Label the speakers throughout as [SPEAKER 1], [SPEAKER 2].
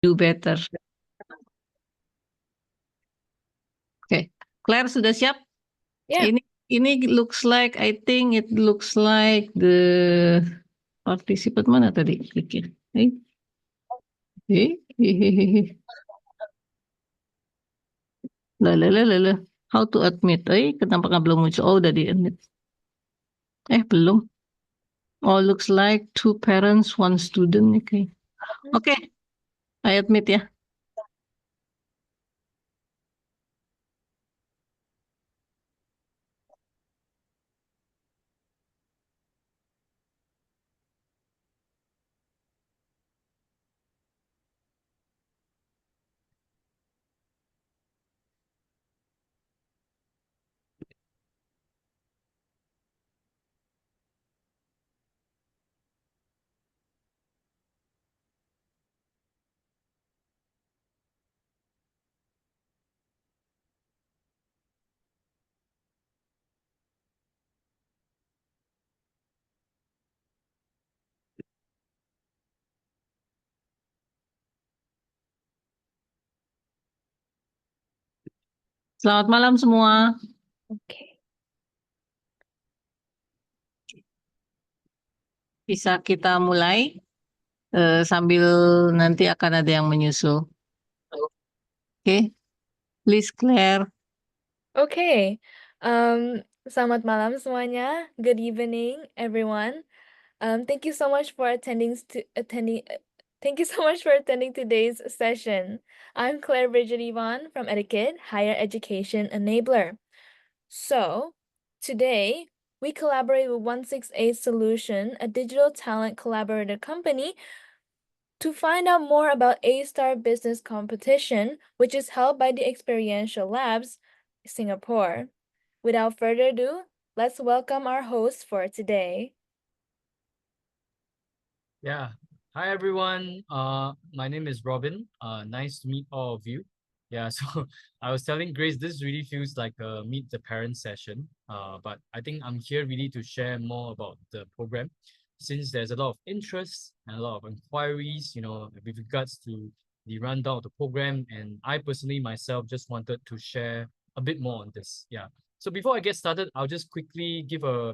[SPEAKER 1] do better. Oke, Claire sudah siap?
[SPEAKER 2] Yeah.
[SPEAKER 1] Ini looks like, I think it looks like the participant mana tadi? Lah. How to admit? Kenapa nggak belum muncul? Oh, udah di admit. Belum. Oh, looks like 2 parents, 1 student. Oke, I admit ya. Selamat malam semua.
[SPEAKER 2] Okay.
[SPEAKER 1] Bisa kita mulai sambil nanti akan ada yang menyusul. Oke, please Claire.
[SPEAKER 2] Okay. Selamat malam semuanya. Good evening, everyone. Thank you so much for Thank you so much for attending today's session. I'm Claire Bridget Yvonne from Etiquette, Higher Education Enabler. So, today we collaborate with 168 Solution, a digital talent collaborative company, to find out more about A-Star Business Competition, which is held by the Experiential Labs, Singapore. Without further ado, let's welcome our host for today.
[SPEAKER 3] Yeah. Hi, everyone. My name is Robin. Nice to meet all of you. Yeah, so I was telling Grace, this really feels like a meet the parents session. But I think I'm here really to share more about the program, since there's a lot of interest and a lot of inquiries, with regards to the rundown of the program. And I personally myself just wanted to share a bit more on this. Yeah. So before I get started, I'll just quickly give a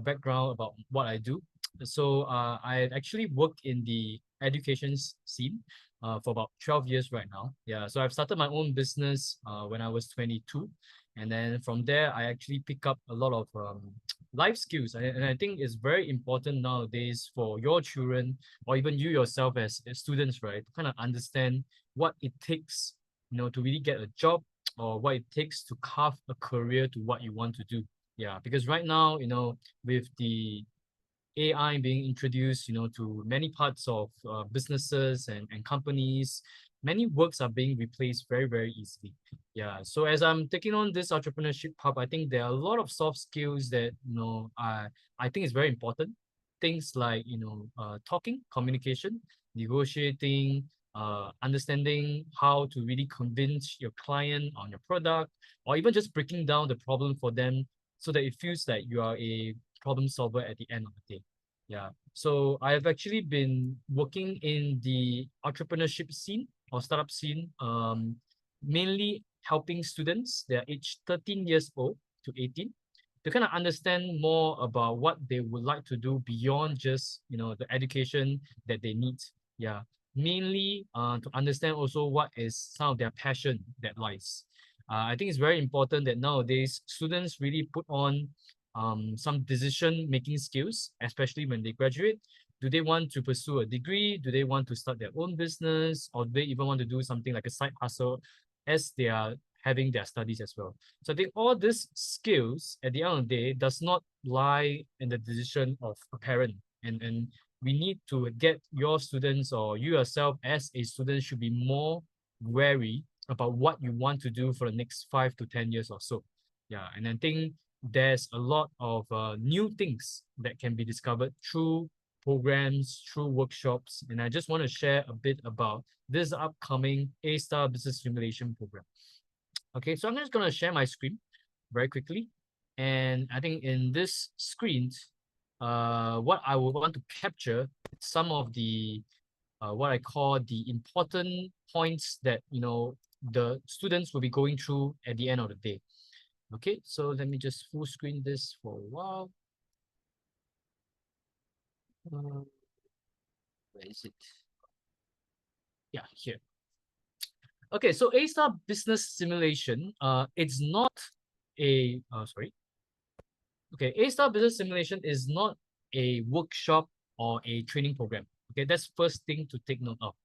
[SPEAKER 3] background about what I do. So I actually work in the education scene for about 12 years right now. Yeah, so I've started my own business when I was 22. And then from there, I actually pick up a lot of life skills. And I think it's very important nowadays for your children or even you yourself as students, right, to kind of understand what it takes, to really get a job or what it takes to carve a career to what you want to do. Yeah, because right now, with the AI being introduced, to many parts of businesses and companies, many works are being replaced very, very easily. Yeah. So as I'm taking on this entrepreneurship hub, I think there are a lot of soft skills that, I think is very important. Things like, talking, communication, negotiating, understanding how to really convince your client on your product, or even just breaking down the problem for them so that it feels like you are a problem solver at the end of the day. Yeah. So I've actually been working in the entrepreneurship scene or startup scene, mainly helping students. They're aged 13 years old to 18 to kind of understand more about what they would like to do beyond just, the education that they need. Yeah. Mainly to understand also what is some of their passion that lies. I think it's very important that nowadays students really put on some decision-making skills, especially when they graduate. Do they want to pursue a degree? Do they want to start their own business? Or do they even want to do something like a side hustle as they are having their studies as well? So I think all these skills at the end of the day does not lie in the decision of a parent. And we need to get your students or you yourself as a student should be more wary about what you want to do for the next 5 to 10 years or so. Yeah, and I think there's a lot of new things that can be discovered through programs, through workshops. And I just want to share a bit about this upcoming A-Star Business Simulation program. Okay, so I'm just going to share my screen very quickly. And I think in this screen, what I would want to capture some of the what I call the important points that, the students will be going through at the end of the day. Okay, so let me just full screen this for a while. Where is it? Yeah, here. Okay, so A-Star Business Simulation, it's not a, sorry. Okay, A-Star Business Simulation is not a workshop or a training program. Okay, that's first thing to take note of.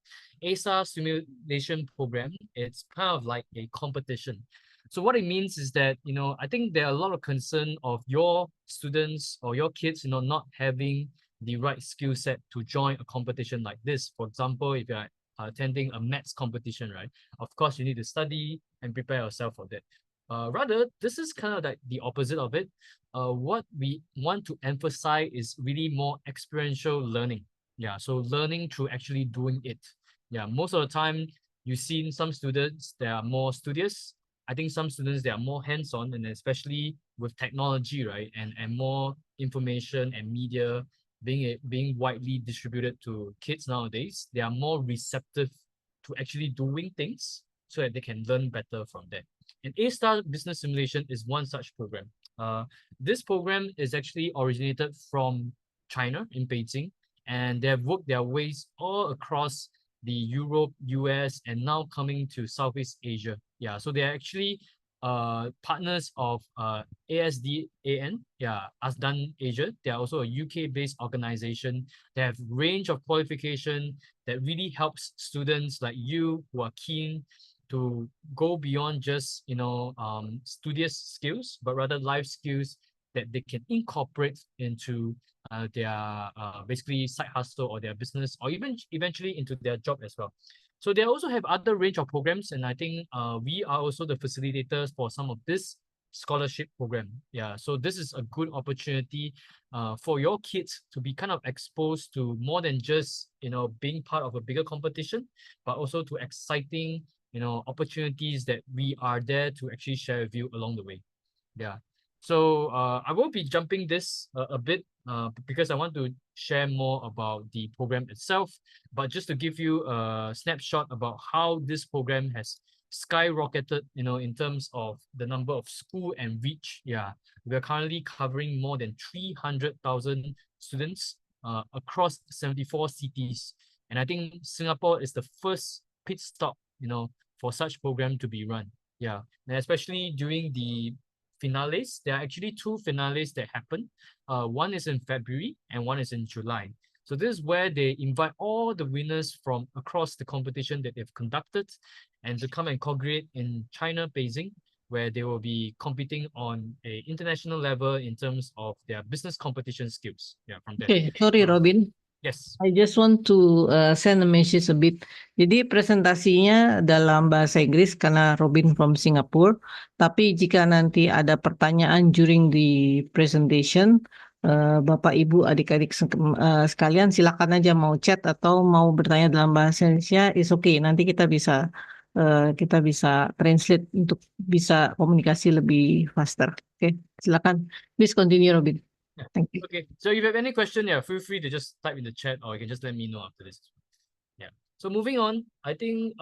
[SPEAKER 3] A-Star Simulation Program, it's kind of like a competition. So what it means is that, I think there are a lot of concern of your students or your kids, not having the right skill set to join a competition like this. For example, if you're attending a maths competition, right? Of course, you need to study and prepare yourself for that. Rather, this is kind of like the opposite of it. What we want to emphasize is really more experiential learning. Yeah, so learning through actually doing it. Yeah, most of the time you've seen some students that are more studious. I think some students they are more hands-on, and especially with technology, right? And more information and media being widely distributed to kids nowadays, they are more receptive to actually doing things so that they can learn better from that. And A-Star Business Simulation is one such program. This program is actually originated from China in Beijing, and they have worked their ways all across the Europe, US, and now coming to Southeast Asia. Yeah, so they're actually partners of ASDAN, yeah, ASDAN Asia. They are also a UK-based organization. They have range of qualification that really helps students like you who are keen to go beyond just studious skills, but rather life skills that they can incorporate into their basically side hustle or their business, or even eventually into their job as well. So they also have other range of programs, and I think we are also the facilitators for some of this scholarship program. Yeah, so this is a good opportunity for your kids to be kind of exposed to more than just being part of a bigger competition, but also to exciting opportunities that we are there to actually share with you along the way. Yeah. So I will be jumping this a bit because I want to share more about the program itself. But just to give you a snapshot about how this program has skyrocketed, in terms of the number of school and reach. Yeah, we are currently covering more than 300,000 students across 74 cities. And I think Singapore is the first pit stop, for such program to be run. Yeah, and especially during the finales, there are actually two finales that happen. One is in February and one is in July. So this is where they invite all the winners from across the competition that they've conducted and to come and congregate in China, Beijing, where they will be competing on an international level in terms of their business competition skills. Yeah, from there.
[SPEAKER 1] Okay, sorry Robin.
[SPEAKER 3] Yes.
[SPEAKER 1] I just want to send a message a bit. Jadi presentasinya dalam bahasa Inggris karena Robin from Singapore. Tapi jika nanti ada pertanyaan during the presentation, Bapak Ibu adik-adik sekalian silakan aja mau chat atau mau bertanya dalam bahasa Indonesia, is okay. Nanti kita bisa translate untuk bisa komunikasi lebih faster. Okay, silakan. Please continue Robin.
[SPEAKER 3] Yeah.
[SPEAKER 1] Thank you.
[SPEAKER 3] Okay, so if you have any question, yeah, feel free to just type in the chat, or you can just let me know after this. Yeah. So moving on, I think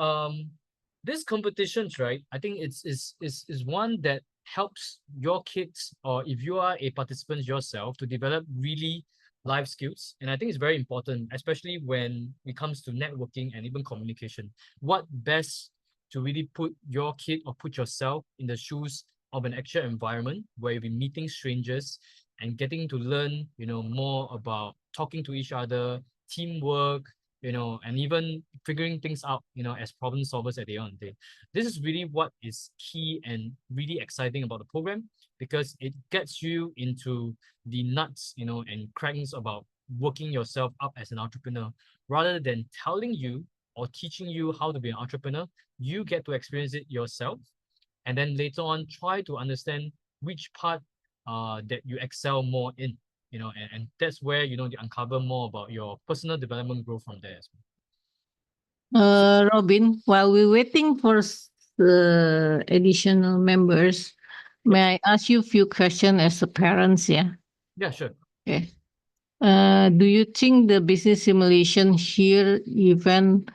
[SPEAKER 3] this competitions, right? I think it's one that helps your kids, or if you are a participant yourself, to develop really life skills. And I think it's very important, especially when it comes to networking and even communication. What best to really put your kid or put yourself in the shoes of an actual environment where you'll be meeting strangers and getting to learn, more about talking to each other, teamwork, and even figuring things out, as problem solvers at the end of the day. This is really what is key and really exciting about the program, because it gets you into the nuts, and cranks about working yourself up as an entrepreneur. Rather than telling you or teaching you how to be an entrepreneur, you get to experience it yourself. And then later on, try to understand which part that you excel more in, and that's where, you uncover more about your personal development growth from there as well.
[SPEAKER 1] Robin, while we're waiting for the additional members, may I ask you a few questions as a parents? Yeah.
[SPEAKER 3] Yeah, sure.
[SPEAKER 1] Okay. Do you think the business simulation here event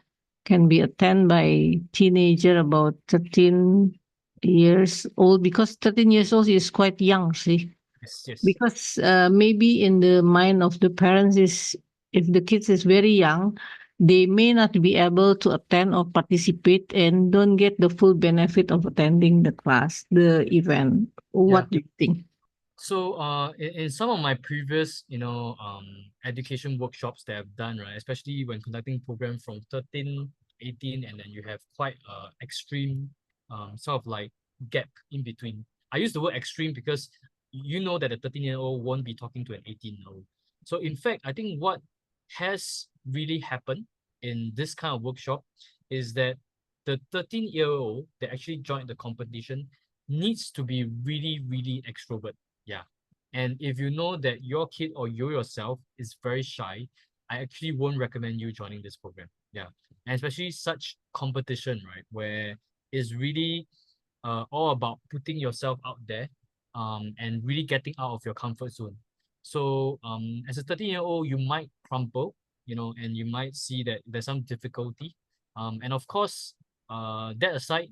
[SPEAKER 1] can be attended by teenager about 13 years old? Because 13 years old is quite young, see?
[SPEAKER 3] Yes, yes.
[SPEAKER 1] Because maybe in the mind of the parents is if the kids is very young, they may not be able to attend or participate and don't get the full benefit of attending the class, the event. What do you think?
[SPEAKER 3] So in some of my previous, education workshops that I've done, right, especially when conducting program from 13, 18, and then you have quite extreme sort of like gap in between. I use the word extreme because you know that a 13-year-old won't be talking to an 18-year-old. So in fact, I think what has really happened in this kind of workshop is that the 13-year-old that actually joined the competition needs to be really, really extrovert. Yeah. And if you know that your kid or you yourself is very shy, I actually won't recommend you joining this program. Yeah. And especially such competition, right? Where it's really all about putting yourself out there and really getting out of your comfort zone. So as a 13-year-old, you might crumple, and you might see that there's some difficulty. And of course, that aside,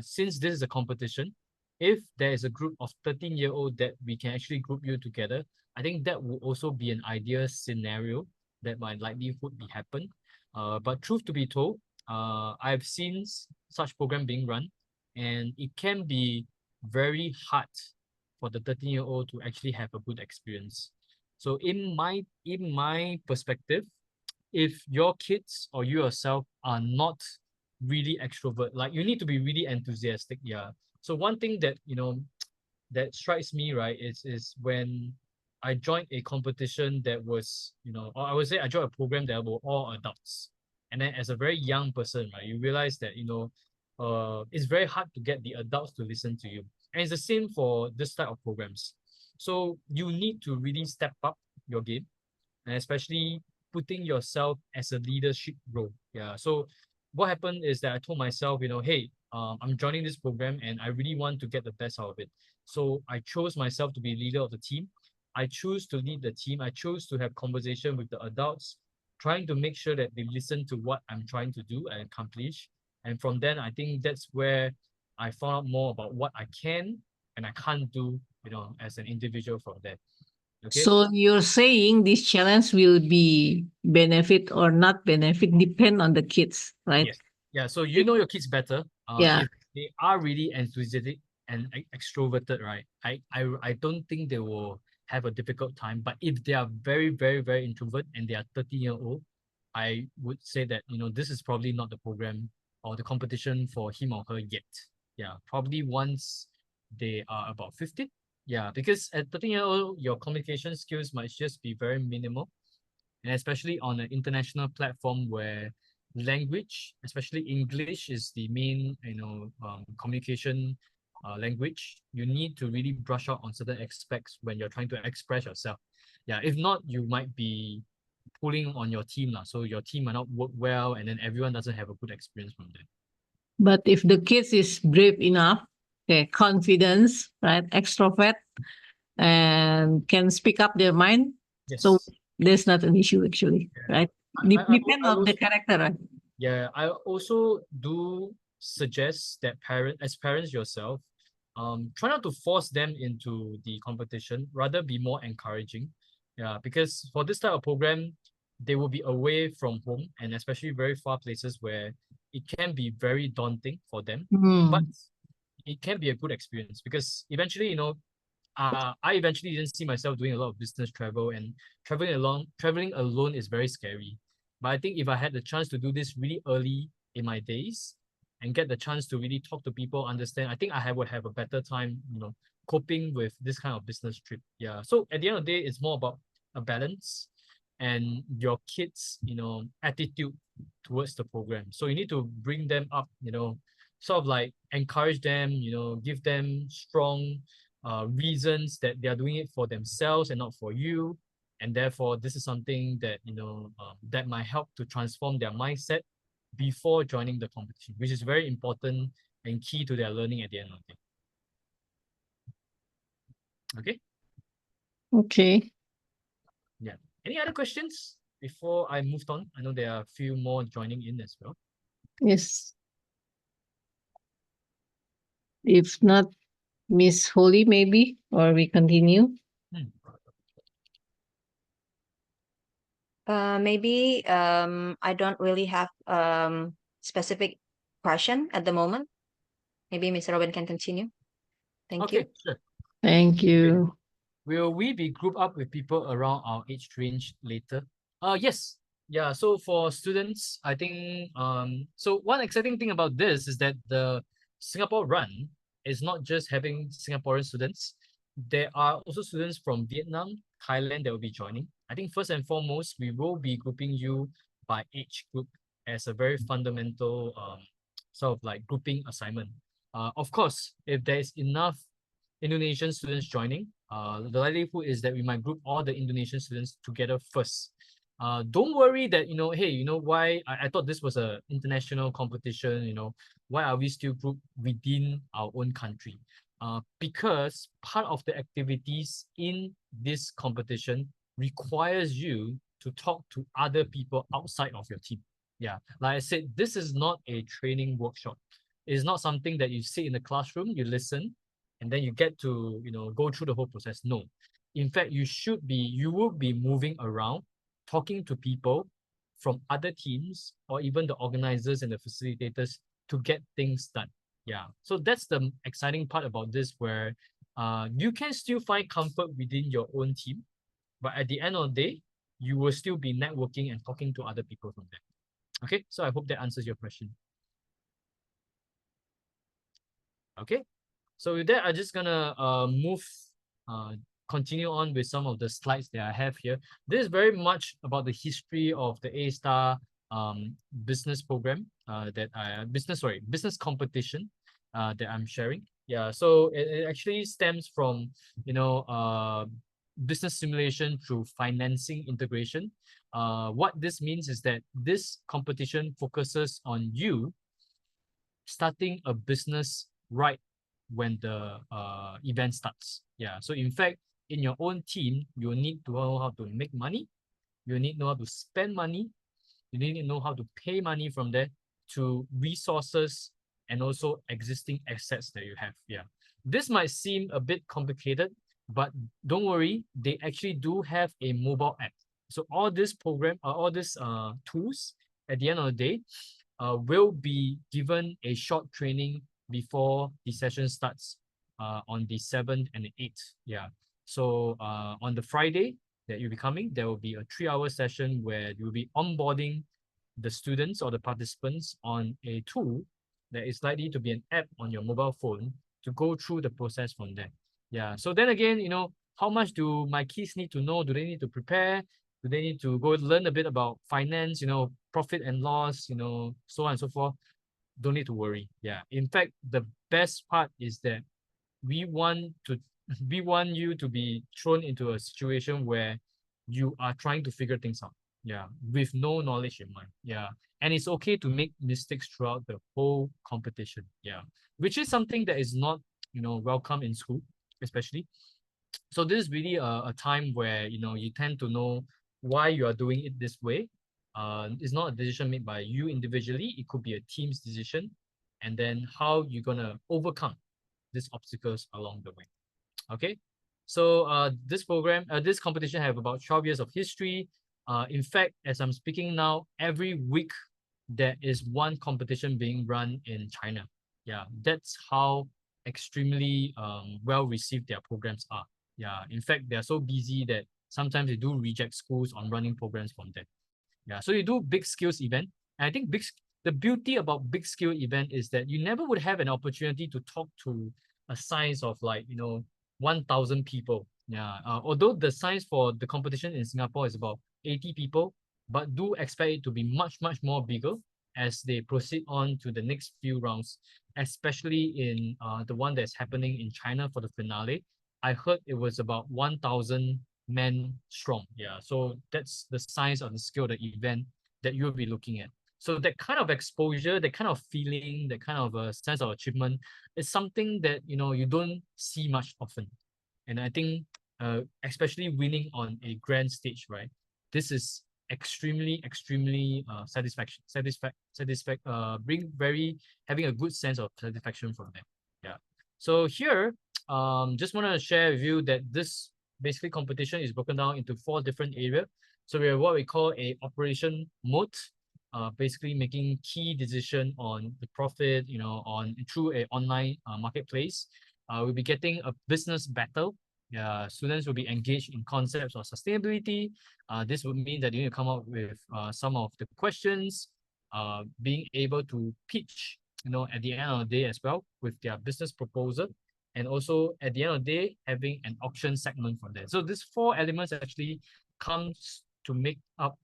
[SPEAKER 3] since this is a competition, if there is a group of 13-year-old that we can actually group you together, I think that will also be an ideal scenario that might likelihood be happen. But truth to be told, I've seen such program being run, and it can be very hard for the 13-year-old to actually have a good experience. So in my perspective, if your kids or you yourself are not really extrovert, like you need to be really enthusiastic. Yeah. So one thing that that strikes me, right, is when I joined a competition that was, or I would say I joined a program that were all adults. And then as a very young person, right, you realize that, it's very hard to get the adults to listen to you. And it's the same for this type of programs. So you need to really step up your game, and especially putting yourself as a leadership role. Yeah. So what happened is that I told myself, hey, I'm joining this program and I really want to get the best out of it. So I chose myself to be leader of the team. I choose to lead the team. I chose to have conversation with the adults, trying to make sure that they listen to what I'm trying to do and accomplish. And from then, I think that's where I found out more about what I can and I can't do, as an individual from there. Okay.
[SPEAKER 1] So you're saying this challenge will be benefit or not benefit depend on the kids, right?
[SPEAKER 3] Yes. Yeah. So you know your kids better.
[SPEAKER 1] Yeah.
[SPEAKER 3] If they are really enthusiastic and extroverted, right? I don't think they will have a difficult time. But if they are very, very, very introvert and they are 13-year-old, I would say that this is probably not the program or the competition for him or her yet. Yeah. Probably once they are about 15. Yeah, because at 13-year-old, your communication skills might just be very minimal. And especially on an international platform where language, especially English, is the main communication language, you need to really brush up on certain aspects when you're trying to express yourself. Yeah, if not, you might be pulling on your team lah. So your team might not work well, and then everyone doesn't have a good experience from there.
[SPEAKER 1] But if the kids is brave enough, okay, confidence, right, extrovert, and can speak up their mind,
[SPEAKER 3] Yes.
[SPEAKER 1] so there's not an issue actually, right? Depend
[SPEAKER 3] I
[SPEAKER 1] on the
[SPEAKER 3] also-
[SPEAKER 1] character, right?
[SPEAKER 3] Yeah, I also do suggest that as parents yourself, try not to force them into the competition, rather be more encouraging. Yeah, because for this type of program, they will be away from home and especially very far places where it can be very daunting for them. But it can be a good experience because eventually, I eventually didn't see myself doing a lot of business travel, and traveling alone is very scary. But I think if I had the chance to do this really early in my days and get the chance to really talk to people, understand, I think would have a better time, coping with this kind of business trip. Yeah. So at the end of the day, it's more about a balance and your kids, attitude towards the program. So you need to bring them up, sort of like encourage them, give them strong reasons that they are doing it for themselves and not for you. And therefore, this is something that, that might help to transform their mindset before joining the competition, which is very important and key to their learning at the end of the day. Okay?
[SPEAKER 1] Okay.
[SPEAKER 3] Yeah. Any other questions before I moved on? I know there are a few more joining in as well.
[SPEAKER 1] Yes. If not, Miss Holly, maybe, or we continue.
[SPEAKER 3] Hmm.
[SPEAKER 4] Maybe I don't really have specific question at the moment. Maybe Mr. Robin can continue. Thank you.
[SPEAKER 3] Okay, sure.
[SPEAKER 1] Thank you.
[SPEAKER 3] Will we be grouped up with people around our age range later? Yes. Yeah, so for students, I think so one exciting thing about this is that the Singapore Run is not just having Singaporean students. There are also students from Vietnam, Thailand that will be joining. I think first and foremost, we will be grouping you by age group as a very fundamental sort of like grouping assignment. Of course, if there is enough Indonesian students joining, the likelihood is that we might group all the Indonesian students together first. Don't worry that, hey, why I thought this was an international competition, why are we still grouped within our own country? Because part of the activities in this competition requires you to talk to other people outside of your team. Yeah, like I said, this is not a training workshop. It's not something that you sit in the classroom, you listen, and then you get to go through the whole process. No, in fact, you will be moving around, talking to people from other teams or even the organizers and the facilitators to get things done. Yeah, so that's the exciting part about this, where you can still find comfort within your own team, but at the end of the day, you will still be networking and talking to other people from there. Okay, so I hope that answers your question. Okay, so with that, I'm just gonna continue on with some of the slides that I have here. This is very much about the history of the A-Star business program business competition that I'm sharing. Yeah, so it actually stems from business simulation through financing integration. What this means is that this competition focuses on you starting a business right when the event starts. Yeah. So in fact, in your own team, you need to know how to make money. You need to know how to spend money. You need to know how to pay money from there to resources and also existing assets that you have. Yeah. This might seem a bit complicated, but don't worry, they actually do have a mobile app. So all this tools at the end of the day will be given a short training before the session starts on the 7th and the 8th. Yeah. So on the Friday that you'll be coming, there will be a 3-hour session where you'll be onboarding the students or the participants on a tool that is likely to be an app on your mobile phone to go through the process from there. Yeah. So then again, how much do my kids need to know? Do they need to prepare? Do they need to go learn a bit about finance, profit and loss, so on and so forth? Don't need to worry. Yeah. In fact, the best part is that we want you to be thrown into a situation where you are trying to figure things out. Yeah. With no knowledge in mind. Yeah. And it's okay to make mistakes throughout the whole competition. Yeah. Which is something that is not, welcome in school, especially. So this is really a time where you tend to know why you are doing it this way. It's not a decision made by you individually. It could be a team's decision, and then how you're gonna overcome these obstacles along the way. Okay, so this competition have about 12 years of history. In fact, as I'm speaking now, every week there is one competition being run in China. Yeah, that's how extremely well received their programs are. Yeah, in fact, they're so busy that sometimes they do reject schools on running programs from them. Yeah, so you do big skills event. And I think the beauty about big skill event is that you never would have an opportunity to talk to a size of 1,000 people. Yeah, although the size for the competition in Singapore is about 80 people, but do expect it to be much, much more bigger as they proceed on to the next few rounds, especially in the one that's happening in China for the finale. I heard it was about 1,000 men strong. Yeah, so that's the size of the scale of the event that you'll be looking at. So that kind of exposure, that kind of feeling, that kind of a sense of achievement is something that you don't see much often. And I think especially winning on a grand stage, right? this is extremely having a good sense of satisfaction from them. Yeah. So here, just want to share with you that this basically competition is broken down into 4 different areas. So we have what we call a operation mode, basically making key decision on the profit, through a online marketplace. We'll be getting a business battle. Students will be engaged in concepts of sustainability. This would mean that you need to come up with some of the questions, being able to pitch, at the end of the day as well with their business proposal, and also at the end of the day having an auction segment for that. So these 4 elements actually comes to make up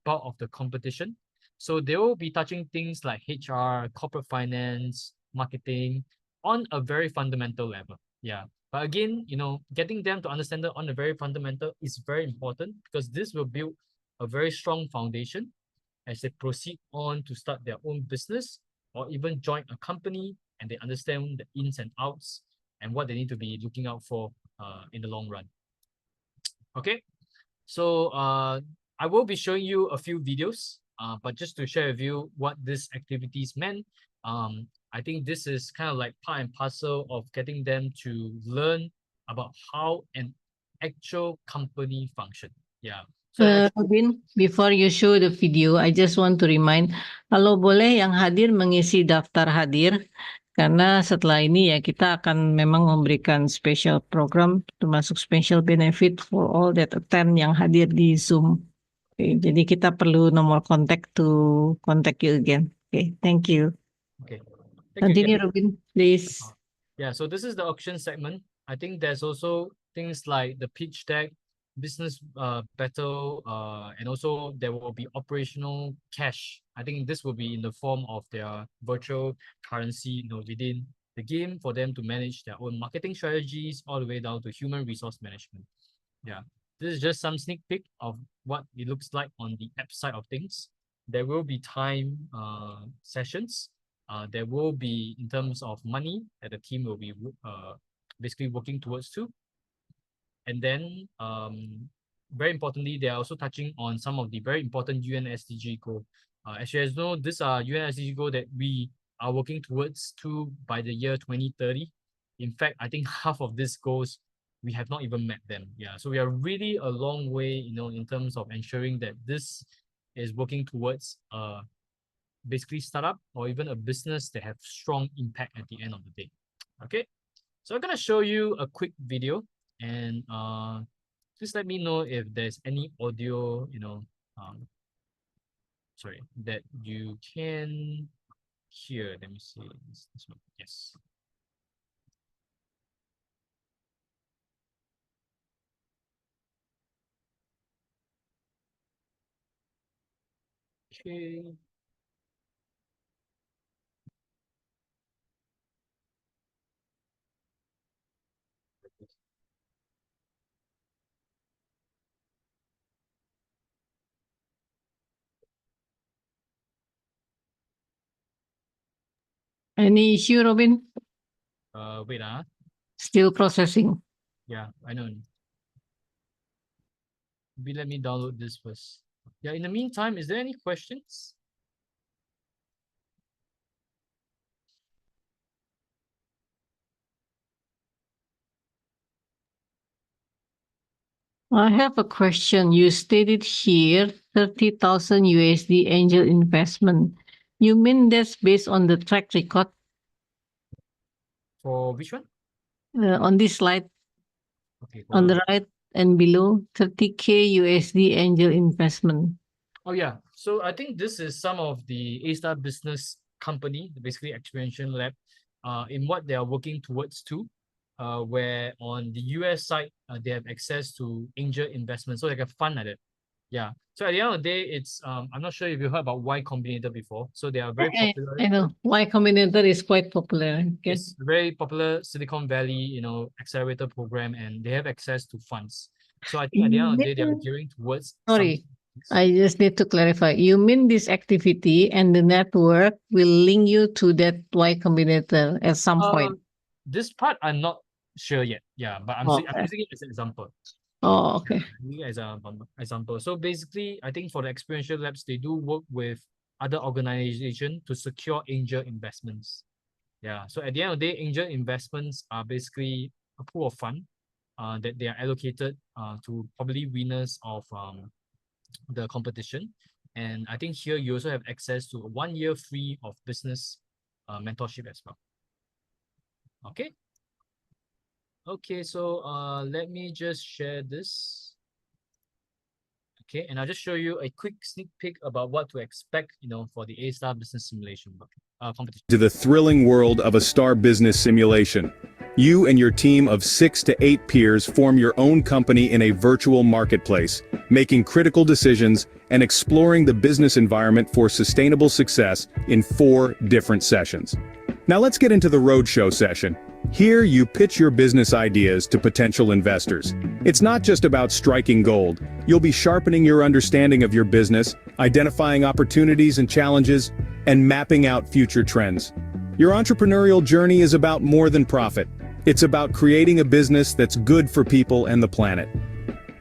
[SPEAKER 3] part of the competition. So they will be touching things like HR, corporate finance, marketing on a very fundamental level. Yeah. But again, getting them to understand that on a very fundamental is very important, because this will build a very strong foundation as they proceed on to start their own business or even join a company, and they understand the ins and outs and what they need to be looking out for in the long run. Okay, so I will be showing you a few videos, but just to share with you what these activities meant, I think this is kind of like part and parcel of getting them to learn about how an actual company function. Yeah. So
[SPEAKER 1] Robin, before you show the video, I just want to remind, kalau boleh yang hadir mengisi daftar hadir, karena setelah ini ya kita akan memang memberikan special program, termasuk special benefit for all that attend yang hadir di Zoom. Okay, jadi kita perlu nomor kontak to contact you again. Okay, thank you.
[SPEAKER 3] Okay. Thank you,
[SPEAKER 1] Continue,
[SPEAKER 3] Kevin.
[SPEAKER 1] Robin, please.
[SPEAKER 3] Yeah, so this is the auction segment. I think there's also things like the pitch deck, business battle, and also there will be operational cash. I think this will be in the form of their virtual currency, within the game for them to manage their own marketing strategies all the way down to human resource management. Yeah, this is just some sneak peek of what it looks like on the app side of things. There will be time sessions. There will be, in terms of money, that the team will be basically working towards too. And then, very importantly, they are also touching on some of the very important UN SDG goal. As you guys know, these are UN SDG goal that we are working towards to by the year 2030. In fact, I think half of these goals, we have not even met them. Yeah, so we are really a long way, in terms of ensuring that this is working towards basically startup or even a business that have strong impact at the end of the day. Okay, so I'm gonna show you a quick video, and just let me know if there's any audio, sorry, that you can hear. Let me see. This one. Yes. Okay.
[SPEAKER 1] Any issue, Robin?
[SPEAKER 3] Wait.
[SPEAKER 1] Still processing.
[SPEAKER 3] Yeah, I know. Maybe let me download this first. Yeah, in the meantime, is there any questions?
[SPEAKER 1] I have a question. You stated here 30,000 USD angel investment. You mean that's based on the track record
[SPEAKER 3] For which one?
[SPEAKER 1] on this slide
[SPEAKER 3] Okay.
[SPEAKER 1] on the right and below 30K USD angel investment?
[SPEAKER 3] Oh yeah, so I think this is some of the A-Star business company, basically Experiential Lab, in what they are working towards too, where on the US side, they have access to angel investment, so like a fund at it. Yeah, so at the end of the day, it's I'm not sure if you heard about Y Combinator before, so they are very popular.
[SPEAKER 1] I know Y Combinator is quite popular. Okay.
[SPEAKER 3] It's a very popular Silicon Valley, accelerator program, and they have access to funds. So I think at the end of the day, they are gearing towards.
[SPEAKER 1] Sorry, I just need to clarify. You mean this activity and the network will link you to that Y Combinator at some point?
[SPEAKER 3] This part I'm not sure yet. Yeah, but I'm
[SPEAKER 1] Okay.
[SPEAKER 3] using it as an example.
[SPEAKER 1] Oh, okay.
[SPEAKER 3] Example. So basically, I think for the experiential labs, they do work with other organizations to secure angel investments. Yeah. So at the end of the day, angel investments are basically a pool of fund that they are allocated to probably winners of the competition. And I think here you also have access to 1 year free of business mentorship as well. Okay. Okay, so let me just share this. Okay, and I'll just show you a quick sneak peek about what to expect, for the A-Star Business Simulation competition.
[SPEAKER 5] To the thrilling world of a STAR business simulation. You and your team of 6 to 8 peers form your own company in a virtual marketplace, making critical decisions and exploring the business environment for sustainable success in 4 different sessions. Now let's get into the roadshow session. Here you pitch your business ideas to potential investors. It's not just about striking gold. You'll be sharpening your understanding of your business, identifying opportunities and challenges, and mapping out future trends. Your entrepreneurial journey is about more than profit. It's about creating a business that's good for people and the planet.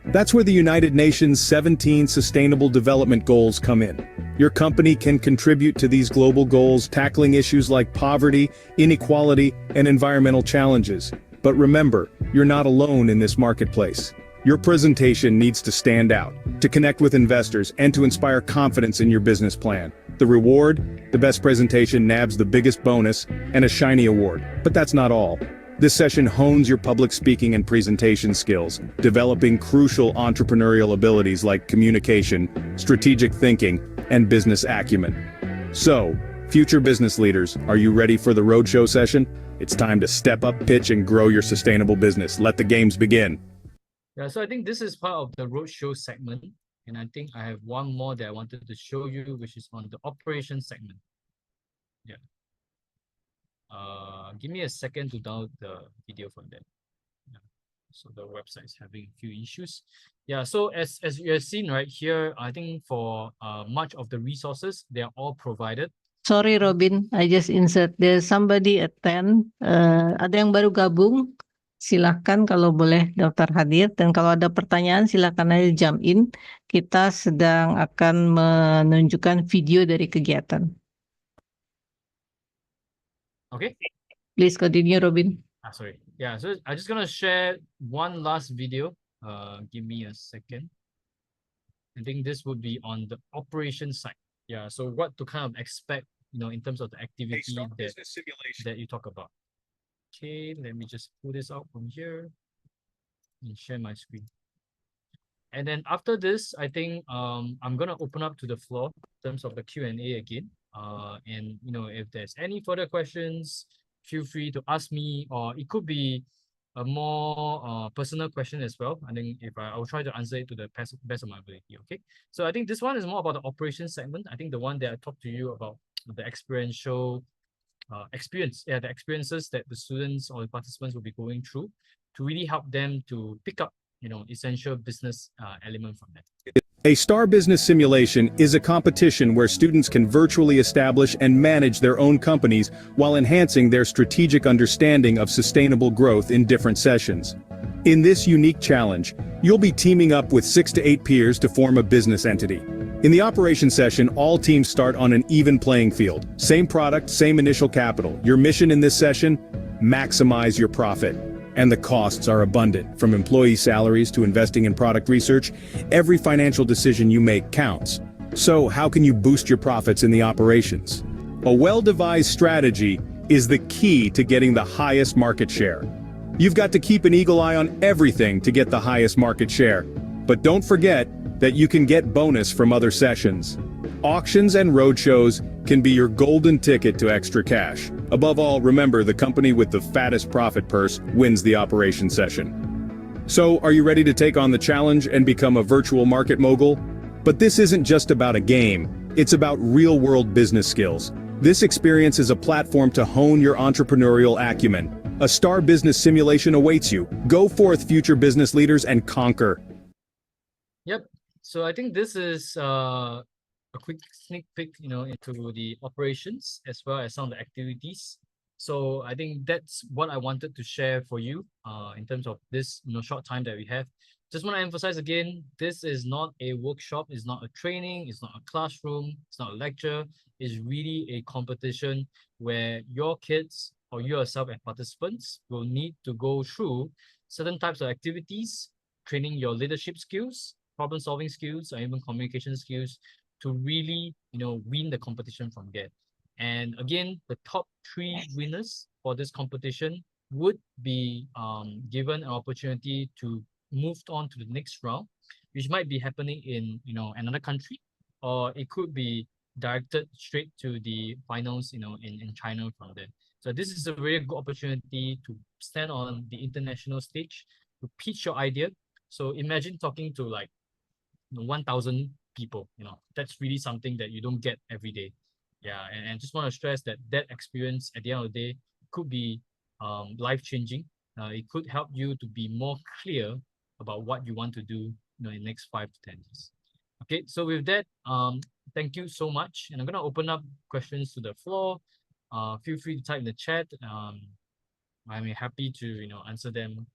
[SPEAKER 5] That's where the United Nations 17 Sustainable Development Goals come in. Your company can contribute to these global goals, tackling issues like poverty, inequality, and environmental challenges. But remember, you're not alone in this marketplace. Your presentation needs to stand out, to connect with investors, and to inspire confidence in your business plan. The reward? The best presentation nabs the biggest bonus and a shiny award. But that's not all. This session hones your public speaking and presentation skills, developing crucial entrepreneurial abilities like communication, strategic thinking, and business acumen. So, future business leaders, are you ready for the roadshow session? It's time to step up, pitch, and grow your sustainable business. Let the games begin.
[SPEAKER 3] Yeah, so I think this is part of the roadshow segment. And I think I have one more that I wanted to show you, which is on the operations segment. Yeah. Give me a second to download the video from that. Yeah. So the website is having a few issues. Yeah, so as you have seen right here, I think for much of the resources, they are all provided.
[SPEAKER 1] Sorry Robin, I just insert. There's somebody at 10. Ada yang baru gabung. Silakan kalau boleh daftar hadir. Dan kalau ada pertanyaan silakan aja jump in. Kita sedang akan menunjukkan video dari kegiatan.
[SPEAKER 3] Okay.
[SPEAKER 1] Please continue, Robin.
[SPEAKER 3] Sorry. Yeah, so I'm just gonna share one last video. Give me a second. I think this would be on the operation side. Yeah, so what to kind of expect, in terms of the activity that you talk about. Okay, let me just pull this out from here and share my screen. And then after this, I think I'm gonna open up to the floor in terms of the Q&A again. And if there's any further questions, feel free to ask me, or it could be a more personal question as well. I think if I will try to answer it to the best of my ability. Okay, so I think this one is more about the operations segment. I think the one that I talked to you about, the experiential the experiences that the students or the participants will be going through to really help them to pick up essential business element from that.
[SPEAKER 5] A STAR Business Simulation is a competition where students can virtually establish and manage their own companies while enhancing their strategic understanding of sustainable growth in different sessions. In this unique challenge, you'll be teaming up with 6 to 8 peers to form a business entity. In the operation session, all teams start on an even playing field. Same product, same initial capital. Your mission in this session? Maximize your profit. And the costs are abundant, from employee salaries to investing in product research. Every financial decision you make counts. So how can you boost your profits in the operations? A well-devised strategy is the key to getting the highest market share. You've got to keep an eagle eye on everything to get the highest market share. But don't forget that you can get bonus from other sessions. Auctions and roadshows can be your golden ticket to extra cash. Above all, remember, the company with the fattest profit purse wins the operation session. So, are you ready to take on the challenge and become a virtual market mogul? But this isn't just about a game, it's about real-world business skills. This experience is a platform to hone your entrepreneurial acumen. A STAR Business Simulation awaits you. Go forth, future business leaders, and conquer.
[SPEAKER 3] Yep. So I think this is a quick sneak peek, into the operations as well as some of the activities. So I think that's what I wanted to share for you in terms of this short time that we have just want to emphasize again, this is not a workshop, it's not a training, it's not a classroom, it's not a lecture. It's really a competition where your kids or you yourself as participants will need to go through certain types of activities, training your leadership skills, problem solving skills, or even communication skills to really, win the competition from there. And again, the top 3 winners for this competition would be given an opportunity to move on to the next round, which might be happening in another country, or it could be directed straight to the finals, in China from there. So this is a very good opportunity to stand on the international stage to pitch your idea. So imagine talking to like 1,000 people. That's really something that you don't get every day. Yeah, and just want to stress that experience at the end of the day could be life-changing. It could help you to be more clear about what you want to do, in the next 5 to 10 years. Okay, so with that, thank you so much. And I'm gonna open up questions to the floor. Feel free to type in the chat. I'm happy to answer them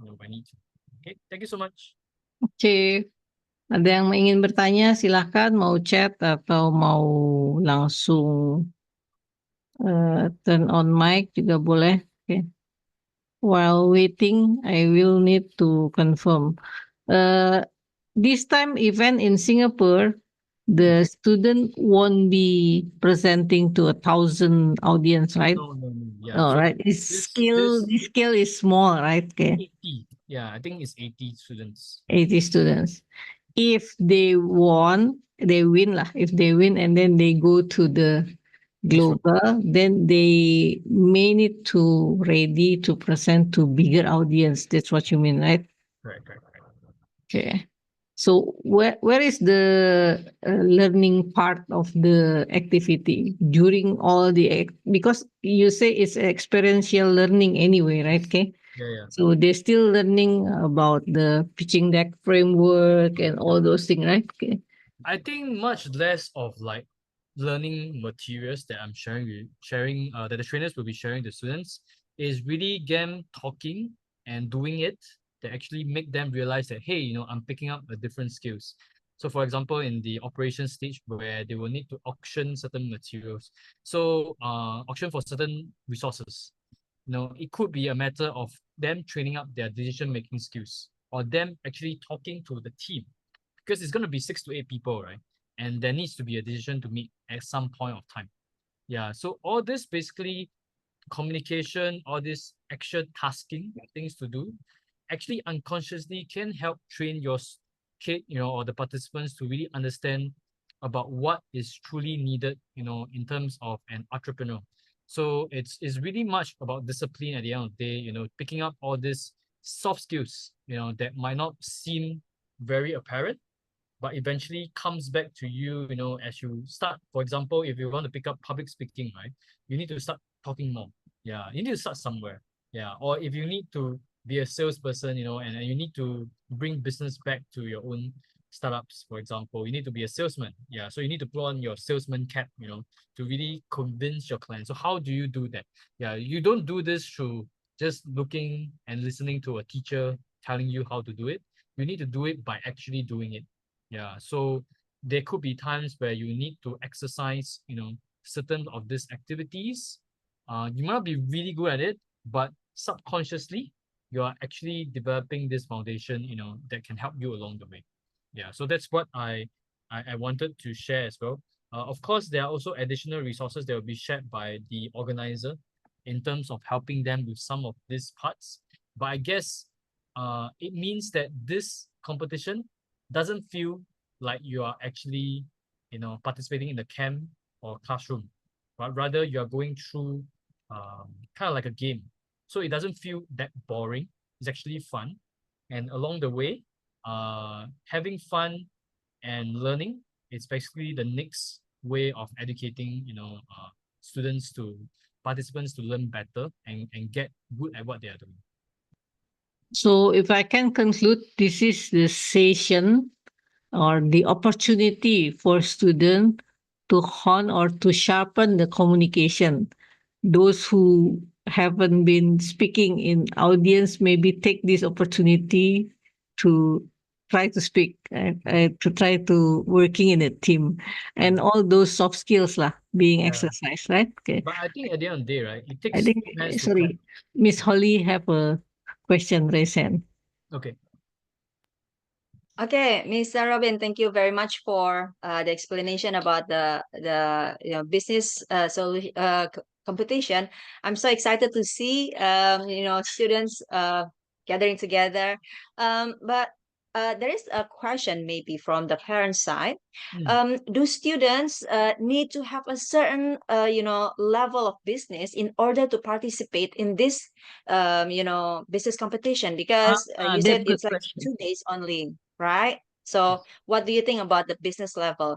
[SPEAKER 3] if I need to. Okay, thank you so much.
[SPEAKER 1] Oke, ada yang ingin bertanya silahkan mau chat atau mau langsung turn on mic juga boleh. Oke. While waiting, I will need to confirm. This time event in Singapore, the student won't be presenting to 1,000 audience, right?
[SPEAKER 3] No. Yeah.
[SPEAKER 1] Oh,
[SPEAKER 3] so
[SPEAKER 1] right. This scale is small, right? Okay.
[SPEAKER 3] 80. Yeah, I think it's 80 students.
[SPEAKER 1] 80 students. If they win lah. If they win and then they go to the global, then they may need to ready to present to bigger audience. That's what you mean, right?
[SPEAKER 3] Correct.
[SPEAKER 1] Okay. So where is the learning part of the activity during all the because you say it's experiential learning anyway, right? Okay.
[SPEAKER 3] Yeah.
[SPEAKER 1] So they're still learning about the pitching deck framework and all those things, right? Okay.
[SPEAKER 3] I think much less of like learning materials that I'm sharing that the trainers will be sharing to students is really them talking and doing it that actually make them realize that, hey, I'm picking up a different skills. So for example, in the operation stage where they will need to auction certain materials. So auction for certain resources. It could be a matter of them training up their decision-making skills or them actually talking to the team because it's going to be 6 to 8 people, right? And there needs to be a decision to make at some point of time. Yeah, so all this basically communication, all this action tasking, things to do, actually unconsciously can help train your kid, or the participants to really understand about what is truly needed, in terms of an entrepreneur. So it's really much about discipline at the end of the day, picking up all these soft skills, that might not seem very apparent, but eventually comes back to you, as you start. For example, if you want to pick up public speaking, right, you need to start talking more. Yeah, you need to start somewhere. Yeah, or if you need to be a salesperson, and you need to bring business back to your own startups, for example, you need to be a salesman. Yeah, so you need to put on your salesman cap, to really convince your client. So how do you do that? Yeah, you don't do this through just looking and listening to a teacher telling you how to do it. You need to do it by actually doing it. Yeah, so there could be times where you need to exercise, certain of these activities. You might not be really good at it, but subconsciously, you are actually developing this foundation, that can help you along the way. Yeah, so that's what I wanted to share as well. Of course, there are also additional resources that will be shared by the organizer in terms of helping them with some of these parts. But I guess it means that this competition doesn't feel like you are actually, participating in the camp or classroom, but rather you are going through kind of like a game. So it doesn't feel that boring. It's actually fun. And along the way, having fun and learning is basically the next way of educating, participants to learn better and get good at what they are doing.
[SPEAKER 1] So if I can conclude, this is the session or the opportunity for students to hone or to sharpen the communication. Those who haven't been speaking in audience maybe take this opportunity to try to speak, to try to working in a team, and all those soft skills lah being
[SPEAKER 3] Yeah.
[SPEAKER 1] exercised, right? Okay.
[SPEAKER 3] But I think at the end of the day, right, it
[SPEAKER 1] I
[SPEAKER 3] takes
[SPEAKER 1] think,
[SPEAKER 3] two hands to
[SPEAKER 1] sorry, Miss Holly have a question raised hand.
[SPEAKER 3] clap. Okay.
[SPEAKER 4] Okay, Mr. Robin, thank you very much for the explanation about the business competition. I'm so excited to see students gathering together. But there is a question maybe from the parent side. Do students need to have a certain level of business in order to participate in this business competition? Because you
[SPEAKER 1] that's
[SPEAKER 4] said
[SPEAKER 1] good
[SPEAKER 4] it's like
[SPEAKER 1] question.
[SPEAKER 4] 2 days only, right? So what do you think about the business level?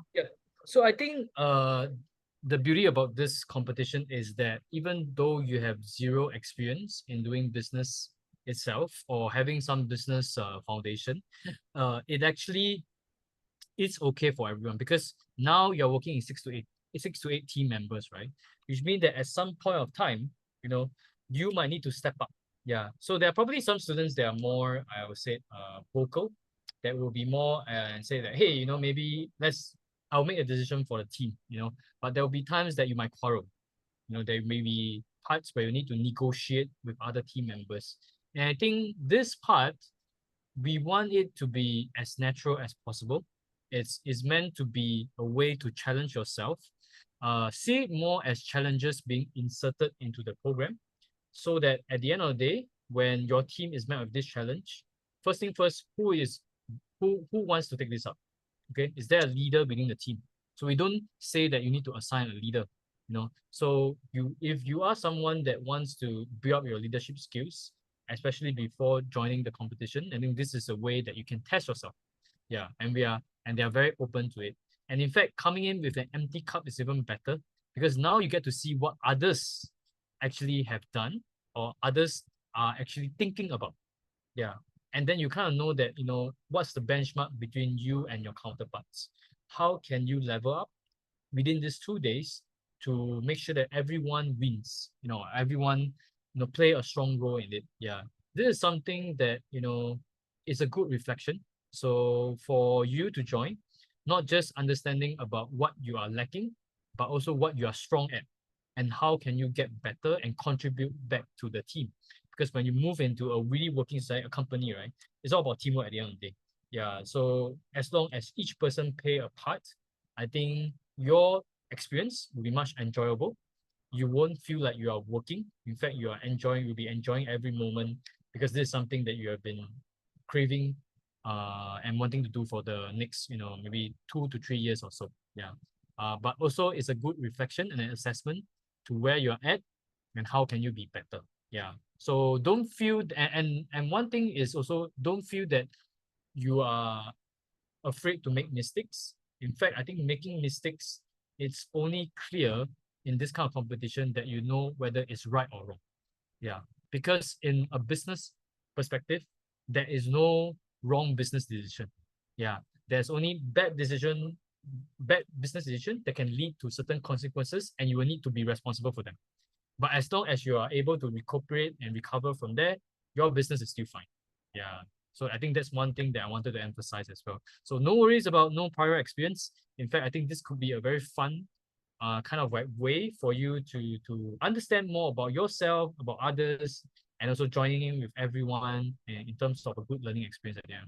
[SPEAKER 3] So I think the beauty about this competition is that even though you have zero experience in doing business itself or having some business foundation, it actually it's okay for everyone because now you're working in 6 to 8 team members, right? Which means that at some point of time, you might need to step up. Yeah. So there are probably some students that are more, I would say, vocal, that will be more and say that, hey, maybe I'll make a decision for the team, but there will be times that you might quarrel. There may be parts where you need to negotiate with other team members. And I think this part, we want it to be as natural as possible. It's meant to be a way to challenge yourself. See it more as challenges being inserted into the program, so that at the end of the day, when your team is met with this challenge, first thing first, who wants to take this up? Okay, is there a leader within the team? So we don't say that you need to assign a leader. So if you are someone that wants to build up your leadership skills, especially before joining the competition, I think this is a way that you can test yourself. Yeah, and they are very open to it. And in fact, coming in with an empty cup is even better because now you get to see what others actually have done or others are actually thinking about. Yeah. And then you kind of know that, what's the benchmark between you and your counterparts? How can you level up within these 2 days to make sure that everyone wins, everyone, play a strong role in it. Yeah. This is something that, is a good reflection. So for you to join, not just understanding about what you are lacking, but also what you are strong at and how can you get better and contribute back to the team. Because when you move into a really working society, a company, right, it's all about teamwork at the end of the day. Yeah. So as long as each person play a part, I think your experience will be much enjoyable. You won't feel like you are working. In fact, you'll be enjoying every moment because this is something that you have been craving and wanting to do for the next, maybe 2 to 3 years or so. Yeah. But also it's a good reflection and an assessment to where you're at and how can you be better. Yeah. So don't feel, and one thing is also don't feel that you are afraid to make mistakes. In fact, I think making mistakes, it's only clear in this kind of competition that you know whether it's right or wrong. Yeah. Because in a business perspective, there is no wrong business decision. Yeah. There's only bad business decision that can lead to certain consequences and you will need to be responsible for them. But as long as you are able to recuperate and recover from there, your business is still fine. Yeah. So I think that's one thing that I wanted to emphasize as well. So no worries about no prior experience. In fact, I think this could be a very fun kind of way for you to understand more about yourself, about others, and also joining in with everyone in terms of a good learning experience at the end.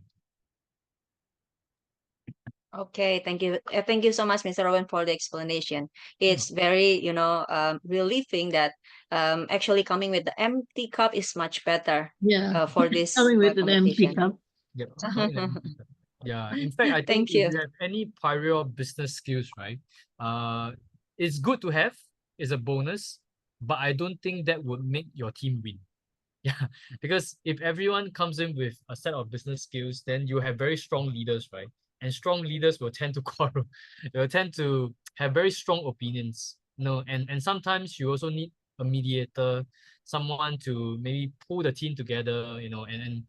[SPEAKER 4] Okay, thank you. Thank you so much, Mr. Rowan, for the explanation. It's very, relieving that actually coming with the empty cup is much better
[SPEAKER 1] Yeah.
[SPEAKER 4] for this
[SPEAKER 1] Coming with an empty
[SPEAKER 4] competition.
[SPEAKER 1] cup.
[SPEAKER 3] Yeah. Yeah. In fact, I think
[SPEAKER 4] Thank you.
[SPEAKER 3] if you have any prior business skills, right, it's good to have, it's a bonus, but I don't think that would make your team win. Yeah, because if everyone comes in with a set of business skills, then you have very strong leaders, right? And strong leaders will tend to quarrel. They will tend to have very strong opinions. And sometimes you also need a mediator, someone to maybe pull the team together, and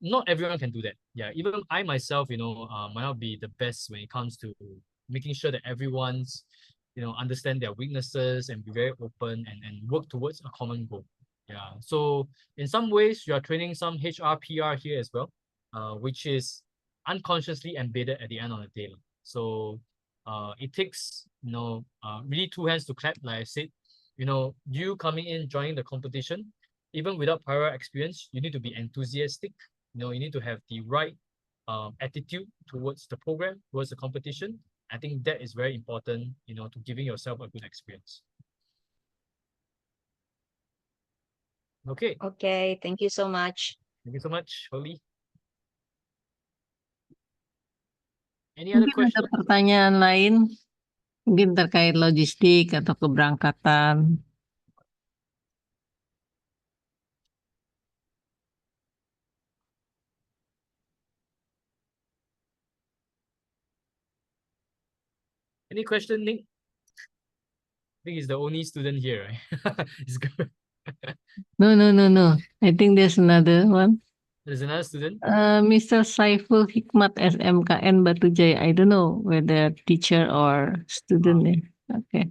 [SPEAKER 3] not everyone can do that. Yeah, even I myself, might not be the best when it comes to making sure that everyone's, understand their weaknesses and be very open and work towards a common goal. Yeah. So in some ways, you are training some HR, PR here as well. which is unconsciously embedded at the end of the day. So it takes really two hands to clap, like I said. You coming in, joining the competition, even without prior experience, you need to be enthusiastic. You need to have the right attitude towards the program, towards the competition. I think that is very important, to giving yourself a good experience. Okay,
[SPEAKER 4] Okay, thank you so much.
[SPEAKER 3] thank you so much, Holly. Any other
[SPEAKER 1] Mungkin ada
[SPEAKER 3] questions?
[SPEAKER 1] pertanyaan lain, mungkin terkait logistik atau keberangkatan.
[SPEAKER 3] Any question, Nick? I think he's the only student here, right? It's good.
[SPEAKER 1] No. I think there's another one.
[SPEAKER 3] There's another student.
[SPEAKER 1] Mr. Saiful Hikmat SMKN Batujaya. I don't know whether teacher or student. Okay.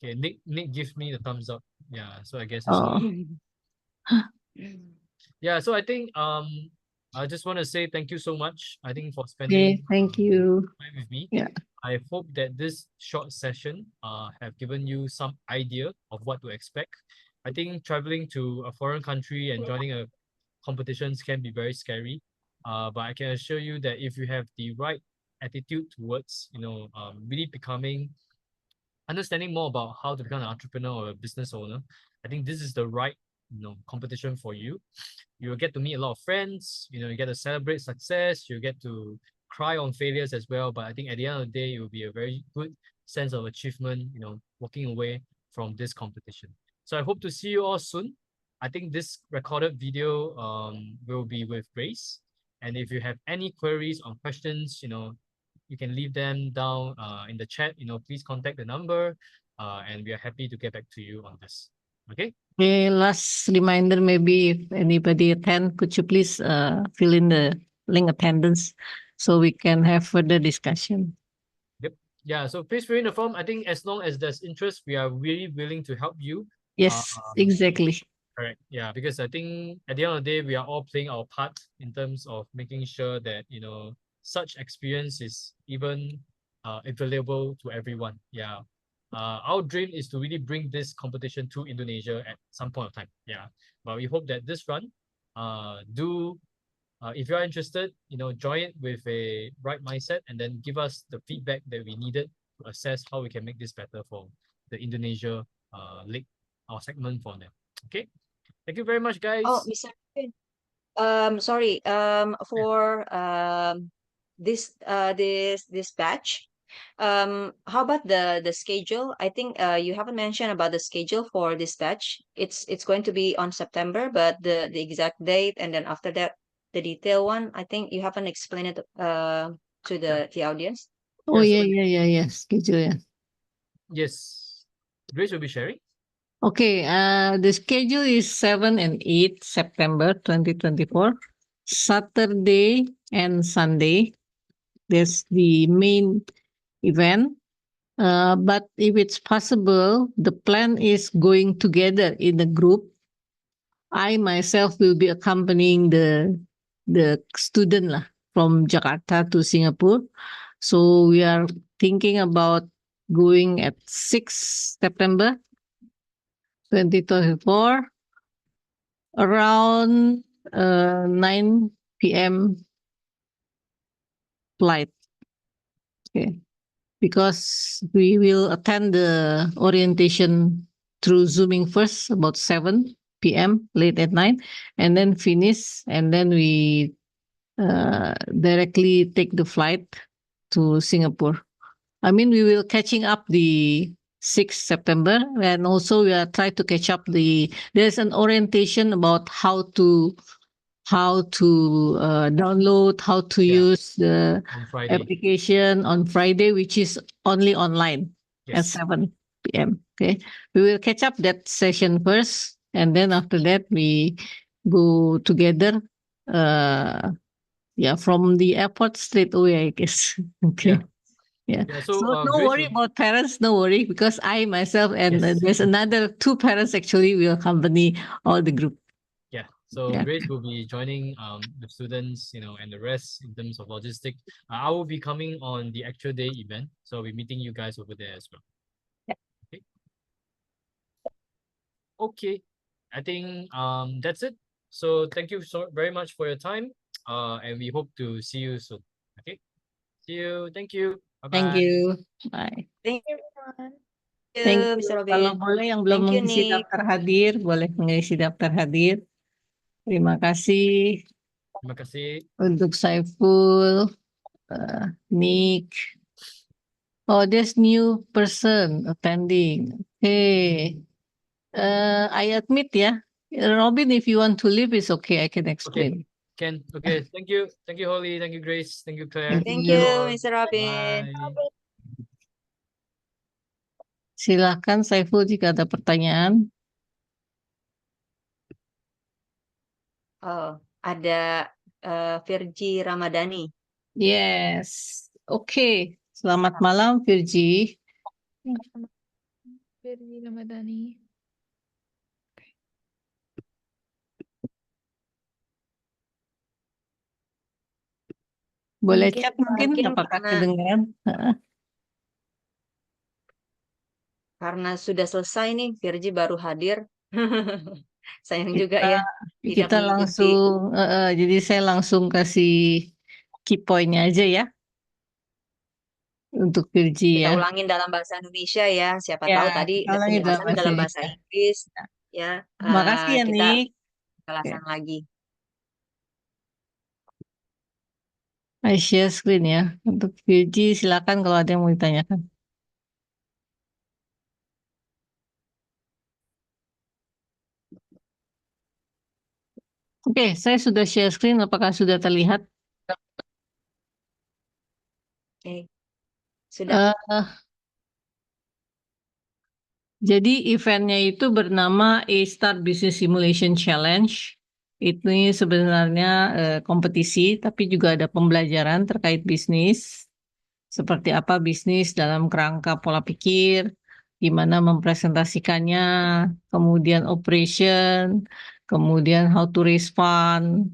[SPEAKER 3] Okay, Nick gives me the thumbs up. Yeah, so I guess it's
[SPEAKER 1] Oh.
[SPEAKER 3] Yeah, so I think I just want to say thank you so much. I think for
[SPEAKER 1] Okay,
[SPEAKER 3] spending
[SPEAKER 1] thank you.
[SPEAKER 3] time with me.
[SPEAKER 1] Yeah.
[SPEAKER 3] I hope that this short session have given you some idea of what to expect. I think traveling to a foreign country and joining a competitions can be very scary. But I can assure you that if you have the right attitude towards, really understanding more about how to become an entrepreneur or a business owner, I think this is the right, competition for you. You will get to meet a lot of friends, you get to celebrate success, you get to cry on failures as well. But I think at the end of the day, it will be a very good sense of achievement, walking away from this competition. So I hope to see you all soon. I think this recorded video will be with Grace. And if you have any queries or questions, you can leave them down in the chat. Please contact the number and we are happy to get back to you on this. Okay.
[SPEAKER 1] Okay, last reminder, maybe if anybody attend, could you please fill in the link attendance so we can have further discussion.
[SPEAKER 3] Yeah, so please fill in the form. I think as long as there's interest, we are really willing to help you.
[SPEAKER 1] Yes, exactly.
[SPEAKER 3] Correct. Yeah, because I think at the end of the day, we are all playing our part in terms of making sure that, such experience is even available to everyone. Yeah. Our dream is to really bring this competition to Indonesia at some point of time. Yeah. But we hope that this run, if you're interested, join it with a right mindset and then give us the feedback that we needed to assess how we can make this better for the Indonesia league or segment for them. Okay. Thank you very much, guys.
[SPEAKER 4] Oh, Mr. Sorry, for this batch, how about the schedule? I think you haven't mentioned about the schedule for this batch. It's going to be on September, but the exact date and then after that the detail one, I think you haven't explained it to the audience.
[SPEAKER 1] Oh
[SPEAKER 3] Yeah,
[SPEAKER 1] yeah, schedule, yeah.
[SPEAKER 3] Yes. Grace will be sharing.
[SPEAKER 1] Okay, the schedule is 7 and 8 September 2024, Saturday and Sunday. That's the main event. But if it's possible, the plan is going together in a group. I myself will be accompanying the student from Jakarta to Singapore. So we are thinking about going at 6 September 2024 around 9 p.m. flight. Okay. Because we will attend the orientation through Zooming first about 7 p.m. late at night, and then finish, and then we directly take the flight to Singapore. I mean, we will catching up the 6th September, and also we are trying to catch up there's an orientation about how to download, how to use the
[SPEAKER 3] On Friday.
[SPEAKER 1] application on Friday, which is only online at
[SPEAKER 3] Yes.
[SPEAKER 1] 7 p.m. Okay, we will catch up that session first, and then after that we go together. From the airport straight away, I guess. Okay. Yeah.
[SPEAKER 3] So,
[SPEAKER 1] no
[SPEAKER 3] Grace
[SPEAKER 1] worry
[SPEAKER 3] will-
[SPEAKER 1] about parents. No worry, because I myself and
[SPEAKER 3] Yes.
[SPEAKER 1] there's another 2 parents actually will accompany all the group.
[SPEAKER 3] Yeah. So
[SPEAKER 1] Yeah.
[SPEAKER 3] Grace will be joining the students, and the rest in terms of logistics. I will be coming on the actual day event, so I'll be meeting you guys over there as well.
[SPEAKER 1] Yeah.
[SPEAKER 3] Okay. Okay. I think that's it. So thank you so very much for your time. And we hope to see you soon. Okay. See you. Thank you. Bye
[SPEAKER 1] Thank
[SPEAKER 3] bye.
[SPEAKER 1] you. Bye.
[SPEAKER 4] Thank
[SPEAKER 2] Everyone.
[SPEAKER 1] Thank
[SPEAKER 4] you,
[SPEAKER 1] you.
[SPEAKER 4] Mr.
[SPEAKER 1] Kalau
[SPEAKER 4] Robin.
[SPEAKER 1] boleh yang belum
[SPEAKER 4] Thank you,
[SPEAKER 1] mengisi
[SPEAKER 4] Nick.
[SPEAKER 1] daftar hadir, boleh mengisi daftar hadir. Terima kasih
[SPEAKER 3] Terima kasih.
[SPEAKER 1] untuk Saiful, Nick. Oh, there's new person attending. Okay. I admit ya. Robin, if you want to leave, it's okay. I can explain.
[SPEAKER 3] Ken. Okay. Thank you. Thank you, Holly. Thank you, Grace. Thank you, Claire.
[SPEAKER 1] Thank
[SPEAKER 4] Thank
[SPEAKER 1] you.
[SPEAKER 4] you, Mr. Robin.
[SPEAKER 3] Bye.
[SPEAKER 1] Silakan Saiful jika ada pertanyaan.
[SPEAKER 4] Oh, ada Virgi Ramadhani.
[SPEAKER 1] Yes. Oke. Selamat malam, Virgi.
[SPEAKER 2] Firly Ramadhani.
[SPEAKER 1] Boleh
[SPEAKER 2] Mungkin-
[SPEAKER 1] chat mungkin,
[SPEAKER 4] mungkin
[SPEAKER 1] apakah
[SPEAKER 4] karena-
[SPEAKER 1] kedengaran?
[SPEAKER 4] Karena sudah selesai nih, Virgi baru hadir. Sayang juga
[SPEAKER 1] Kita-
[SPEAKER 4] ya. Tidak
[SPEAKER 1] Kita
[SPEAKER 4] mengikuti.
[SPEAKER 1] langsung, jadi saya langsung kasih key point-nya aja ya. Untuk Virgi
[SPEAKER 4] Kita
[SPEAKER 1] ya.
[SPEAKER 4] ulangin dalam bahasa Indonesia ya. Siapa
[SPEAKER 1] Ya,
[SPEAKER 4] tahu tadi
[SPEAKER 1] kita ulangin dalam
[SPEAKER 4] penjelasan
[SPEAKER 1] bahasa
[SPEAKER 4] dalam bahasa
[SPEAKER 1] Indonesia.
[SPEAKER 4] Inggris. Ya,
[SPEAKER 1] Makasih ya,
[SPEAKER 4] kita
[SPEAKER 1] Nick.
[SPEAKER 4] jelasan lagi.
[SPEAKER 1] I share screen ya. Untuk Virgi, silakan kalau ada yang mau ditanyakan. Oke, saya sudah share screen. Apakah sudah terlihat?
[SPEAKER 4] Oke. Sudah.
[SPEAKER 1] Jadi eventnya itu bernama A-Start Business Simulation Challenge. Ini sebenarnya kompetisi, tapi juga ada pembelajaran terkait bisnis. Seperti apa bisnis dalam kerangka pola pikir, gimana mempresentasikannya, kemudian operation, kemudian how to raise fund.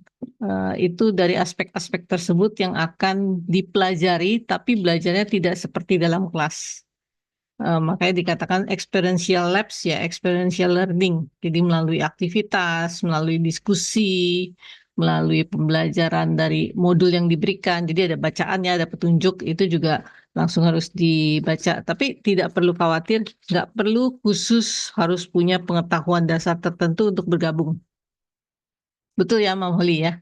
[SPEAKER 1] Itu dari aspek-aspek tersebut yang akan dipelajari, tapi belajarnya tidak seperti dalam kelas. Makanya dikatakan experiential labs ya, experiential learning. Jadi melalui aktivitas, melalui diskusi, melalui pembelajaran dari modul yang diberikan. Jadi ada bacaannya, ada petunjuk, itu juga langsung harus dibaca. Tapi tidak perlu khawatir, nggak perlu khusus harus punya pengetahuan dasar tertentu untuk bergabung. Betul ya, Mam Holly ya?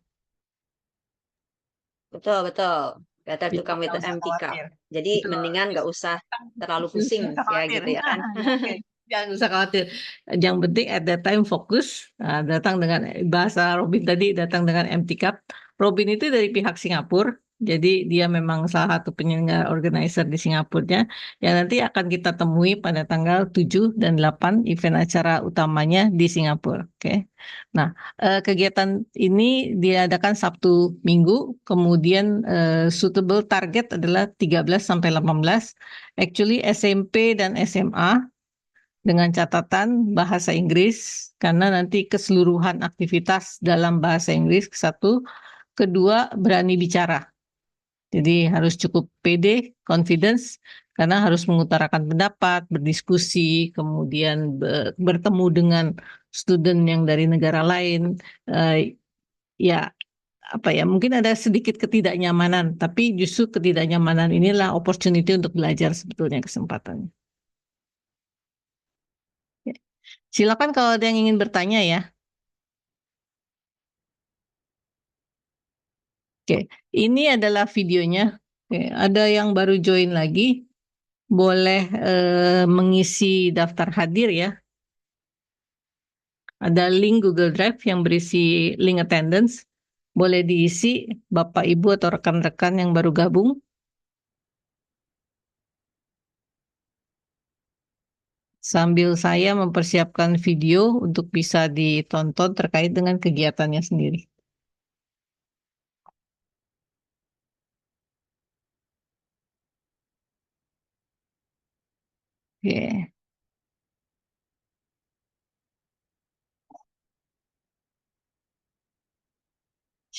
[SPEAKER 4] Betul, betul. Better to
[SPEAKER 1] Jadi
[SPEAKER 4] come with
[SPEAKER 1] nggak
[SPEAKER 4] the
[SPEAKER 1] usah
[SPEAKER 4] empty cup.
[SPEAKER 1] khawatir.
[SPEAKER 4] Jadi
[SPEAKER 1] Betul.
[SPEAKER 4] mendingan nggak usah terlalu pusing
[SPEAKER 1] Nggak usah
[SPEAKER 4] ya
[SPEAKER 1] khawatir.
[SPEAKER 4] gitu ya kan.
[SPEAKER 1] Oke. Jangan usah khawatir. Yang penting at that time fokus. Datang dengan bahasa Robin tadi, datang dengan empty cup. Robin itu dari pihak Singapura. Jadi dia memang salah satu penyelenggara organizer di Singapura yang nanti akan kita temui pada tanggal 7 dan 8 event acara utamanya di Singapura. Oke. Nah, kegiatan ini diadakan Sabtu Minggu, kemudian suitable target adalah 13 sampai 18. Actually SMP dan SMA dengan catatan bahasa Inggris karena nanti keseluruhan aktivitas dalam bahasa Inggris satu, kedua berani bicara. Jadi harus cukup pede, confidence karena harus mengutarakan pendapat, berdiskusi, kemudian bertemu dengan student yang dari negara lain. Ya apa ya, mungkin ada sedikit ketidaknyamanan, tapi justru ketidaknyamanan inilah opportunity untuk belajar sebetulnya kesempatannya. Ya. Silakan kalau ada yang ingin bertanya ya. Oke, ini adalah videonya. Oke, ada yang baru join lagi, boleh mengisi daftar hadir ya. Ada link Google Drive yang berisi link attendance. Boleh diisi Bapak, Ibu, atau rekan-rekan yang baru gabung. Sambil saya mempersiapkan video untuk bisa ditonton terkait dengan kegiatannya sendiri. Oke.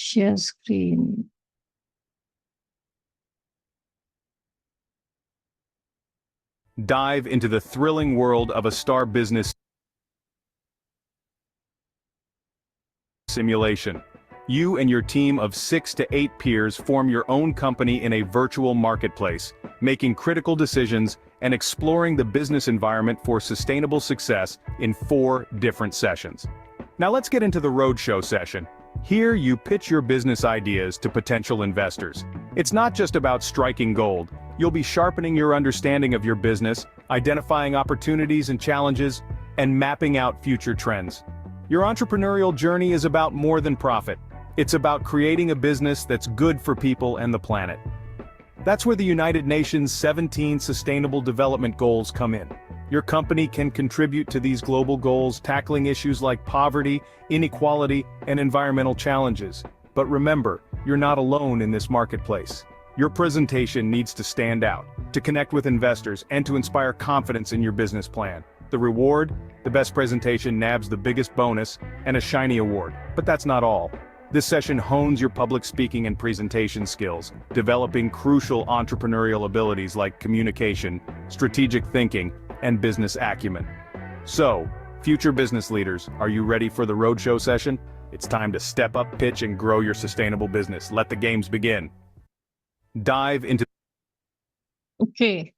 [SPEAKER 1] Share screen.
[SPEAKER 5] Dive into the thrilling world of a star business simulation. You and your team of 6 to 8 peers form your own company in a virtual marketplace, making critical decisions and exploring the business environment for sustainable success in 4 different sessions. Now let's get into the roadshow session. Here you pitch your business ideas to potential investors. It's not just about striking gold. You'll be sharpening your understanding of your business, identifying opportunities and challenges, and mapping out future trends. Your entrepreneurial journey is about more than profit. It's about creating a business that's good for people and the planet. That's where the United Nations 17 Sustainable Development Goals come in. Your company can contribute to these global goals, tackling issues like poverty, inequality, and environmental challenges. But remember, you're not alone in this marketplace. Your presentation needs to stand out, to connect with investors, and to inspire confidence in your business plan. The reward? The best presentation nabs the biggest bonus and a shiny award. But that's not all. This session hones your public speaking and presentation skills, developing crucial entrepreneurial abilities like communication, strategic thinking, and business acumen. So, future business leaders, are you ready for the roadshow session? It's time to step up, pitch, and grow your sustainable business. Let the games begin. Dive into
[SPEAKER 1] Oke.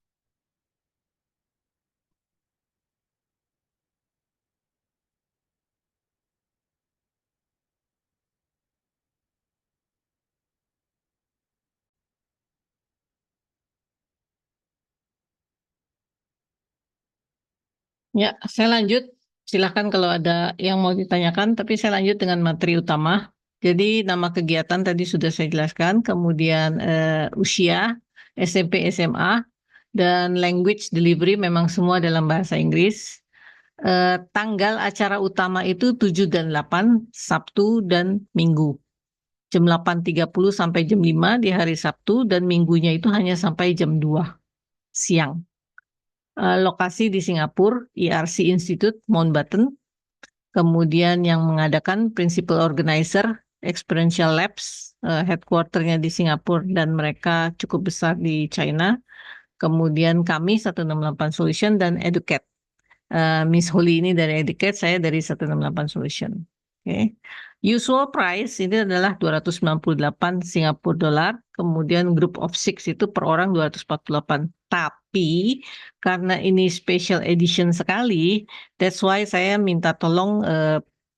[SPEAKER 1] Ya, saya lanjut. Silakan kalau ada yang mau ditanyakan, tapi saya lanjut dengan materi utama. Jadi nama kegiatan tadi sudah saya jelaskan, kemudian usia, SMP, SMA, dan language delivery memang semua dalam bahasa Inggris. Tanggal acara utama itu 7 dan 8, Sabtu dan Minggu. Jam 8.30 sampai jam 5 di hari Sabtu, dan Minggunya itu hanya sampai jam 2 siang. Lokasi di Singapura, ERC Institute, Mountbatten. Kemudian yang mengadakan Principal Organizer, Experiential Labs, headquarternya di Singapura dan mereka cukup besar di China. Kemudian kami 168 Solution dan Educate. Miss Holly ini dari Educate, saya dari 168 Solution. Oke. Usual price ini adalah 298 Singapura dolar, kemudian group of 6 itu per orang 248. Tapi karena ini special edition sekali, that's why saya minta tolong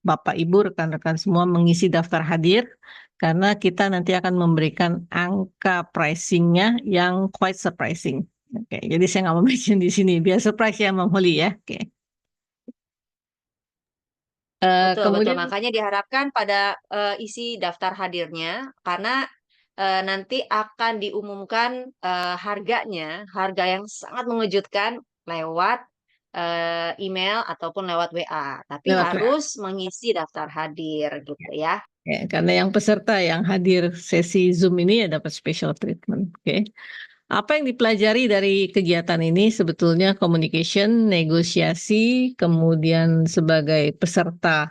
[SPEAKER 1] Bapak Ibu rekan-rekan semua mengisi daftar hadir, karena kita nanti akan memberikan angka pricingnya yang quite surprising. Oke, jadi saya nggak mau mention di sini, biar surprise ya Mam Holly ya. Oke.
[SPEAKER 4] Betul,
[SPEAKER 1] Kemudian
[SPEAKER 4] makanya diharapkan pada isi daftar hadirnya, karena nanti akan diumumkan harganya, harga yang sangat mengejutkan lewat email ataupun lewat WA. Tapi
[SPEAKER 1] Lewat WA.
[SPEAKER 4] harus mengisi daftar hadir gitu ya.
[SPEAKER 1] Ya, karena yang peserta yang hadir sesi Zoom ini ya dapat special treatment. Oke. Apa yang dipelajari dari kegiatan ini sebetulnya communication, negosiasi, kemudian sebagai peserta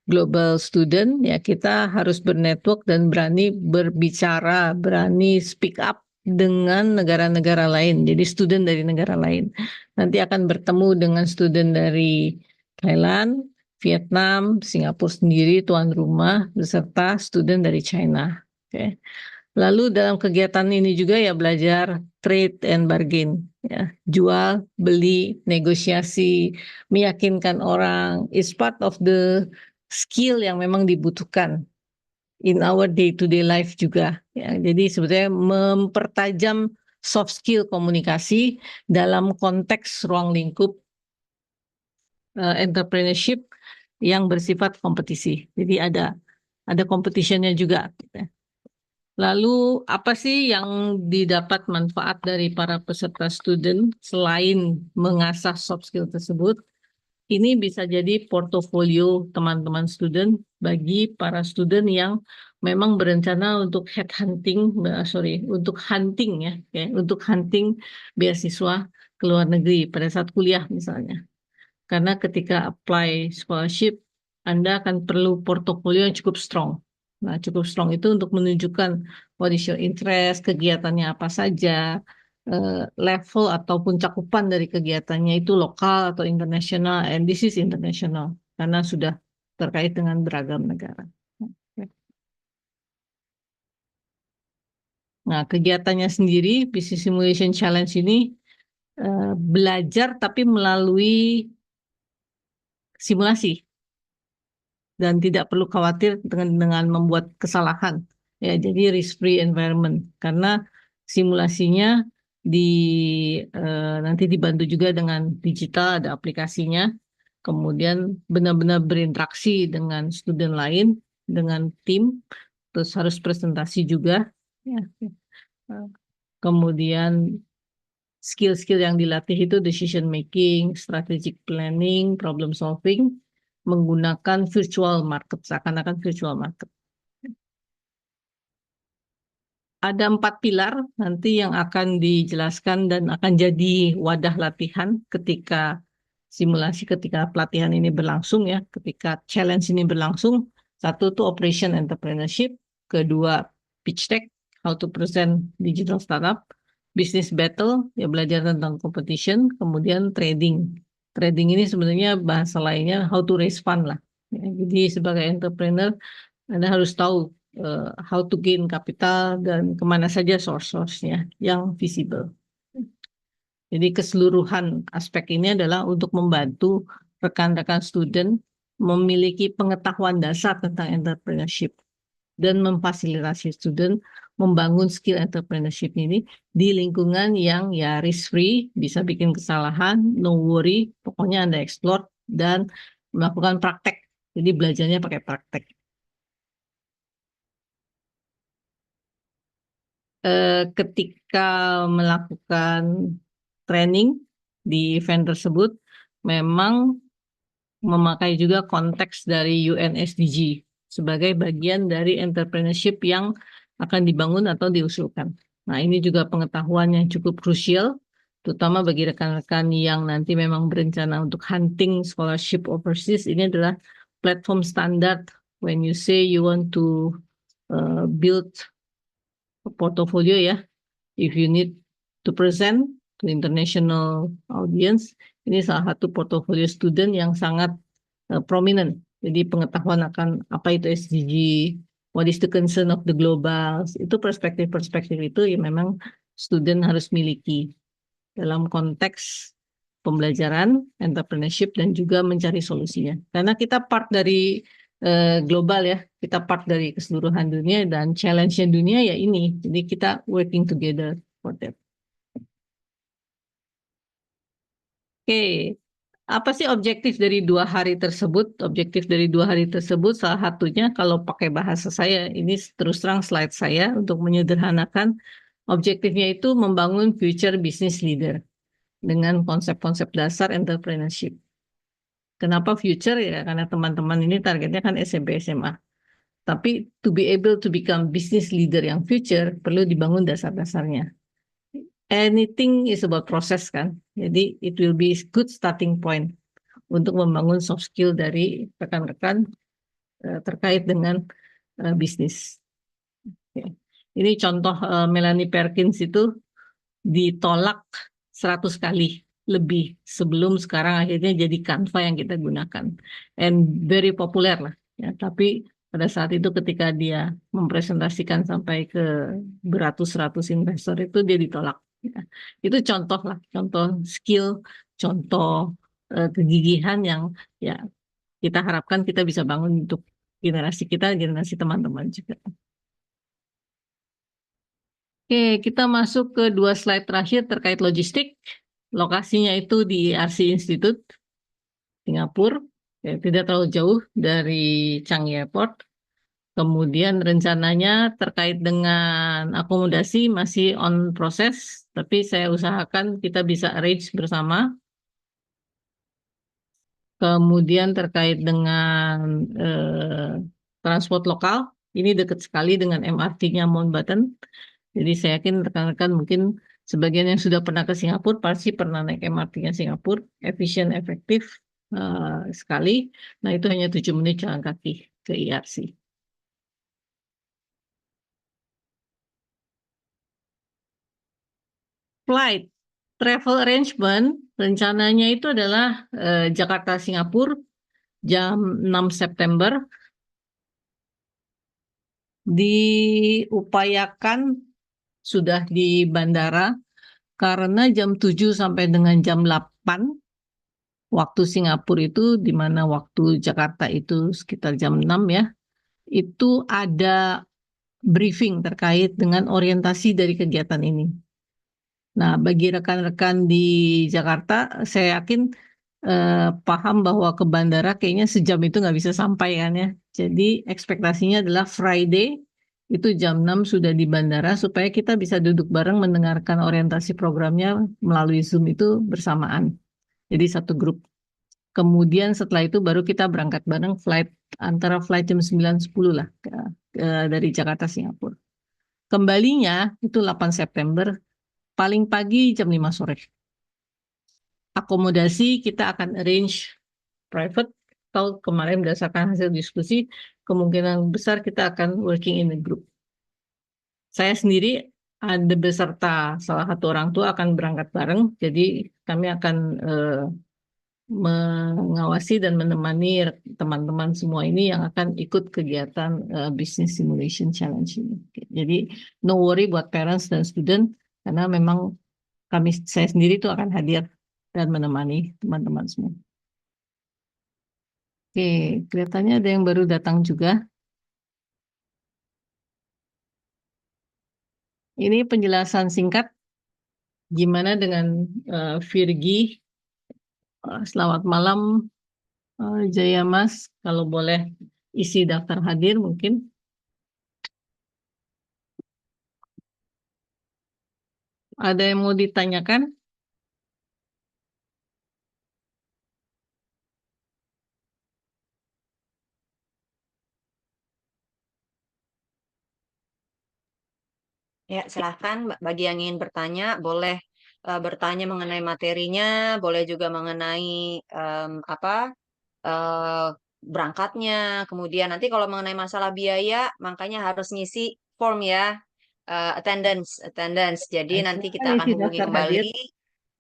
[SPEAKER 1] global student ya kita harus bernetwork dan berani berbicara, berani speak up dengan negara-negara lain. Jadi student dari negara lain. Nanti akan bertemu dengan student dari Thailand, Vietnam, Singapura sendiri tuan rumah beserta student dari China. Oke. Lalu dalam kegiatan ini juga ya belajar trade and bargain, ya, jual, beli, negosiasi, meyakinkan orang is part of the skill yang memang dibutuhkan in our day-to-day life juga. Ya. Jadi sebetulnya mempertajam soft skill komunikasi dalam konteks ruang lingkup entrepreneurship yang bersifat kompetisi. Jadi ada competition-nya juga. Gitu. Lalu apa sih yang didapat manfaat dari para peserta student selain mengasah soft skill tersebut? Ini bisa jadi portofolio teman-teman student bagi para student yang memang berencana untuk untuk hunting ya, untuk hunting beasiswa ke luar negeri pada saat kuliah misalnya. Karena ketika apply scholarship, Anda akan perlu portofolio yang cukup strong. Nah, cukup strong itu untuk menunjukkan what is your interest, kegiatannya apa saja, level ataupun cakupan dari kegiatannya itu lokal atau internasional, and this is international karena sudah terkait dengan beragam negara. Nah, kegiatannya sendiri, Business Simulation Challenge ini belajar tapi melalui simulasi. Dan tidak perlu khawatir dengan membuat kesalahan. Ya, jadi risk-free environment. Karena simulasinya nanti dibantu juga dengan digital, ada aplikasinya. Kemudian benar-benar berinteraksi dengan student lain, dengan tim. Terus harus presentasi juga. Ya. Kemudian skill-skill yang dilatih itu decision making, strategic planning, problem solving, menggunakan virtual market, seakan-akan virtual market. Ada 4 pilar nanti yang akan dijelaskan dan akan jadi wadah latihan ketika simulasi, ketika pelatihan ini berlangsung ya, ketika challenge ini berlangsung. Satu tuh operation entrepreneurship, kedua pitch deck, how to present digital startup, business battle, ya belajar tentang competition, kemudian trading. Trading ini sebenarnya bahasa lainnya how to raise fund lah. Ya, jadi sebagai entrepreneur, Anda harus tahu how to gain capital dan kemana saja source-source-nya yang visible. Jadi keseluruhan aspek ini adalah untuk membantu rekan-rekan student memiliki pengetahuan dasar tentang entrepreneurship dan memfasilitasi student membangun skill entrepreneurship ini di lingkungan yang ya risk-free, bisa bikin kesalahan, no worry, pokoknya Anda explore dan melakukan praktek. Jadi belajarnya pakai praktek. Ketika melakukan training di event tersebut, memang memakai juga konteks dari UN SDG sebagai bagian dari entrepreneurship yang akan dibangun atau diusulkan. Nah, ini juga pengetahuan yang cukup krusial, terutama bagi rekan-rekan yang nanti memang berencana untuk hunting scholarship overseas. Ini adalah platform standar when you say you want to build portfolio ya. If you need to present to international audience, ini salah satu portfolio student yang sangat prominent. Jadi pengetahuan akan apa itu SDG, what is the concern of the globals, itu perspektif-perspektif itu ya memang student harus miliki dalam konteks pembelajaran, entrepreneurship, dan juga mencari solusinya. Karena kita part dari global ya, kita part dari keseluruhan dunia dan challenge-nya dunia ya ini. Jadi kita working together for that. Oke, apa sih objektif dari 2 hari tersebut? Objektif dari 2 hari tersebut salah satunya kalau pakai bahasa saya, ini terus terang slide saya untuk menyederhanakan. Objektifnya itu membangun future business leader dengan konsep-konsep dasar entrepreneurship. Kenapa future ya? Karena teman-teman ini targetnya kan SMP SMA. Tapi to be able to become business leader yang future perlu dibangun dasar-dasarnya. Anything is about proses kan. Jadi it will be a good starting point untuk membangun soft skill dari rekan-rekan terkait dengan bisnis. Ini contoh Melanie Perkins itu ditolak 100 kali lebih sebelum sekarang akhirnya jadi Canva yang kita gunakan. And very populer lah. Ya, tapi pada saat itu ketika dia mempresentasikan sampai ke beratus-ratus investor itu dia ditolak. Ya. Itu contoh lah, contoh skill, contoh kegigihan yang ya kita harapkan kita bisa bangun untuk generasi kita, generasi teman-teman juga. Oke, kita masuk ke 2 slide terakhir terkait logistik. Lokasinya itu di RC Institute, Singapura, ya, tidak terlalu jauh dari Changi Airport. Kemudian rencananya terkait dengan akomodasi masih on proses, tapi saya usahakan kita bisa arrange bersama. Kemudian terkait dengan transport lokal, ini dekat sekali dengan MRT-nya Mountbatten. Jadi saya yakin rekan-rekan mungkin sebagian yang sudah pernah ke Singapura pasti pernah naik MRT-nya Singapura, efisien, efektif sekali. Nah itu hanya 7 menit jalan kaki ke IRC. flight travel arrangement rencananya itu adalah Jakarta Singapura jam 6 September. Diupayakan sudah di bandara karena jam 7 sampai dengan jam 8 waktu Singapura itu, di mana waktu Jakarta itu sekitar jam 6 ya, itu ada briefing terkait dengan orientasi dari kegiatan ini. Nah, bagi rekan-rekan di Jakarta, saya yakin paham bahwa ke bandara kayaknya sejam itu nggak bisa sampai kan ya. Jadi ekspektasinya adalah Friday itu jam 6 sudah di bandara supaya kita bisa duduk bareng mendengarkan orientasi programnya melalui Zoom itu bersamaan. Jadi satu grup. Kemudian setelah itu baru kita berangkat bareng antara flight jam 9-10 lah dari Jakarta Singapura. Kembalinya itu 8 September, paling pagi jam 5 sore. Akomodasi kita akan arrange private atau kemarin berdasarkan hasil diskusi, kemungkinan besar kita akan working in a group. Saya sendiri ada beserta salah satu orang tua akan berangkat bareng, jadi kami akan mengawasi dan menemani teman-teman semua ini yang akan ikut kegiatan Business Simulation Challenge ini. Jadi no worry buat parents dan student, karena memang saya sendiri itu akan hadir dan menemani teman-teman semua. Oke, kelihatannya ada yang baru datang juga. Ini penjelasan singkat. Gimana dengan Virgi? Selamat malam, Jaya Mas. Kalau boleh isi daftar hadir mungkin. Ada yang mau ditanyakan?
[SPEAKER 4] Ya, silahkan bagi yang ingin bertanya, boleh bertanya mengenai materinya, boleh juga mengenai berangkatnya. Kemudian nanti kalau mengenai masalah biaya, makanya harus ngisi form ya, attendance. Jadi nanti kita akan
[SPEAKER 1] isi
[SPEAKER 4] hubungi
[SPEAKER 1] daftar hadir.
[SPEAKER 4] kembali.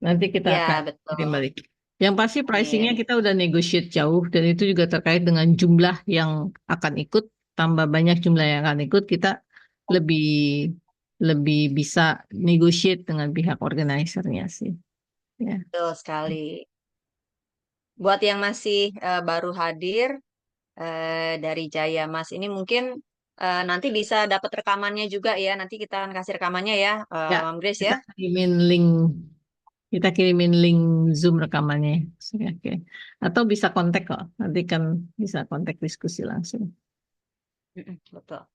[SPEAKER 1] Nanti kita
[SPEAKER 4] Ya,
[SPEAKER 1] akan
[SPEAKER 4] betul.
[SPEAKER 1] kirim balik. Yang pasti pricingnya
[SPEAKER 4] Amin.
[SPEAKER 1] kita udah negotiate jauh, dan itu juga terkait dengan jumlah yang akan ikut. Tambah banyak jumlah yang akan ikut, kita lebih bisa negotiate dengan pihak organisernya sih. Ya.
[SPEAKER 4] Betul sekali. Buat yang masih baru hadir dari Jaya Mas ini mungkin nanti bisa dapat rekamannya juga ya. Nanti kita akan kasih rekamannya ya,
[SPEAKER 1] Ya,
[SPEAKER 4] Mam Grace
[SPEAKER 1] kita
[SPEAKER 4] ya.
[SPEAKER 1] kirimin link Zoom rekamannya. Oke. Atau bisa kontak kok. Nanti kan bisa kontak diskusi langsung.
[SPEAKER 4] Betul.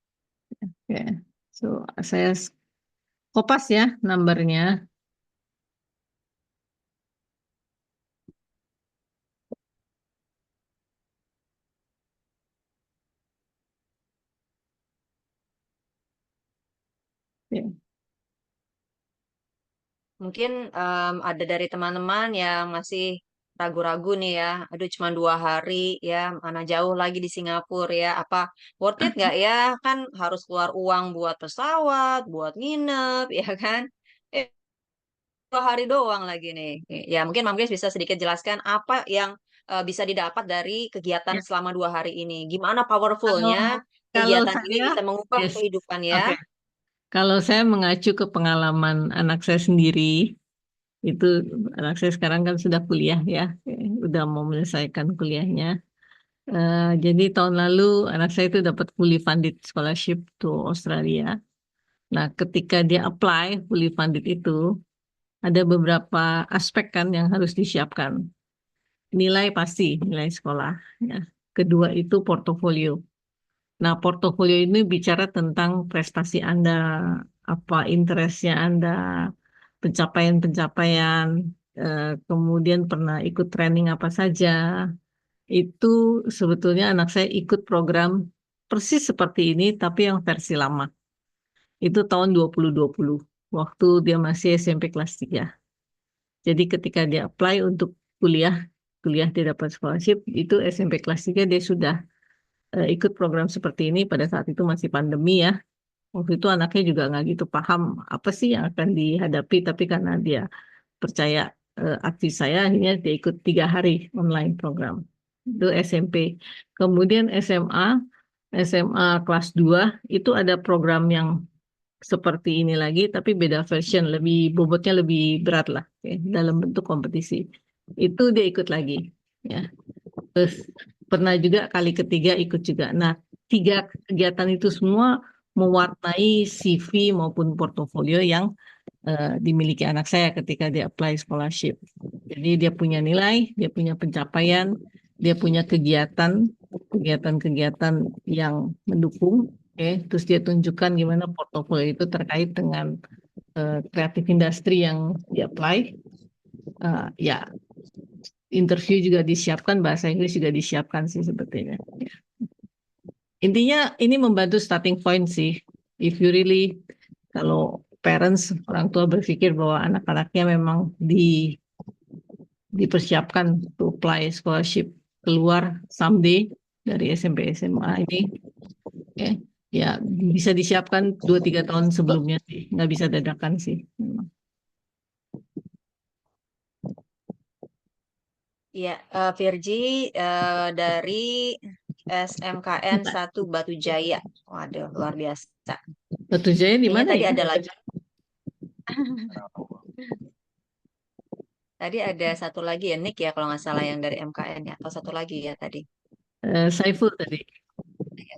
[SPEAKER 1] Oke. So, saya kopas ya nomornya. Ya.
[SPEAKER 4] Mungkin ada dari teman-teman yang masih ragu-ragu nih ya. Aduh, cuma 2 hari ya, mana jauh lagi di Singapura ya. Apa worth it nggak ya? Kan harus keluar uang buat pesawat, buat nginep, ya kan? 2 hari doang lagi nih. Ya, mungkin Mam Grace bisa sedikit jelaskan apa yang bisa didapat dari kegiatan
[SPEAKER 1] Ya.
[SPEAKER 4] selama 2 hari ini. Gimana
[SPEAKER 1] Kalau
[SPEAKER 4] powerfulnya
[SPEAKER 1] kalau
[SPEAKER 4] kegiatan ini
[SPEAKER 1] saya,
[SPEAKER 4] bisa mengubah
[SPEAKER 1] yes.
[SPEAKER 4] kehidupan
[SPEAKER 1] Oke.
[SPEAKER 4] ya.
[SPEAKER 1] Kalau saya mengacu ke pengalaman anak saya sendiri, itu anak saya sekarang kan sudah kuliah ya, udah mau menyelesaikan kuliahnya. Jadi tahun lalu anak saya itu dapat fully funded scholarship to Australia. Nah, ketika dia apply fully funded itu, ada beberapa aspek kan yang harus disiapkan. Nilai pasti, nilai sekolah. Ya. Kedua itu portofolio. Nah, portofolio ini bicara tentang prestasi Anda, apa interestnya Anda, pencapaian-pencapaian, kemudian pernah ikut training apa saja. Itu sebetulnya anak saya ikut program persis seperti ini, tapi yang versi lama. Itu tahun 2020, waktu dia masih SMP kelas 3. Jadi ketika dia apply untuk kuliah dia dapat scholarship, itu SMP kelas 3 dia sudah ikut program seperti ini. Pada saat itu masih pandemi ya. Waktu itu anaknya juga nggak gitu paham apa sih yang akan dihadapi, tapi karena dia percaya aksi saya, akhirnya dia ikut 3 hari online program. Itu SMP. Kemudian SMA kelas 2 itu ada program yang seperti ini lagi, tapi beda version, lebih bobotnya lebih berat lah, dalam bentuk kompetisi. Itu dia ikut lagi, ya. Terus pernah juga kali ketiga ikut juga. Nah, 3 kegiatan itu semua mewarnai CV maupun portofolio yang dimiliki anak saya ketika dia apply scholarship. Jadi dia punya nilai, dia punya pencapaian, dia punya kegiatan-kegiatan yang mendukung. Terus dia tunjukkan gimana portofolio itu terkait dengan kreatif industri yang dia apply. Ya, interview juga disiapkan, bahasa Inggris juga disiapkan sih sebetulnya. Intinya ini membantu starting point sih. If you really, kalau parents, orang tua berpikir bahwa anak-anaknya memang dipersiapkan to apply scholarship keluar someday dari SMP SMA ini, ya bisa disiapkan 2-3 tahun sebelumnya sih, nggak bisa dadakan sih.
[SPEAKER 4] Ya, Virgi dari SMKN 1 Batu Jaya. Waduh, luar biasa.
[SPEAKER 1] Batu Jaya di
[SPEAKER 4] Kayaknya
[SPEAKER 1] mana
[SPEAKER 4] tadi
[SPEAKER 1] ya?
[SPEAKER 4] ada lagi. Tadi ada satu lagi ya, Nick ya, kalau nggak salah yang dari MKN ya. Atau satu lagi ya tadi.
[SPEAKER 1] Saiful tadi.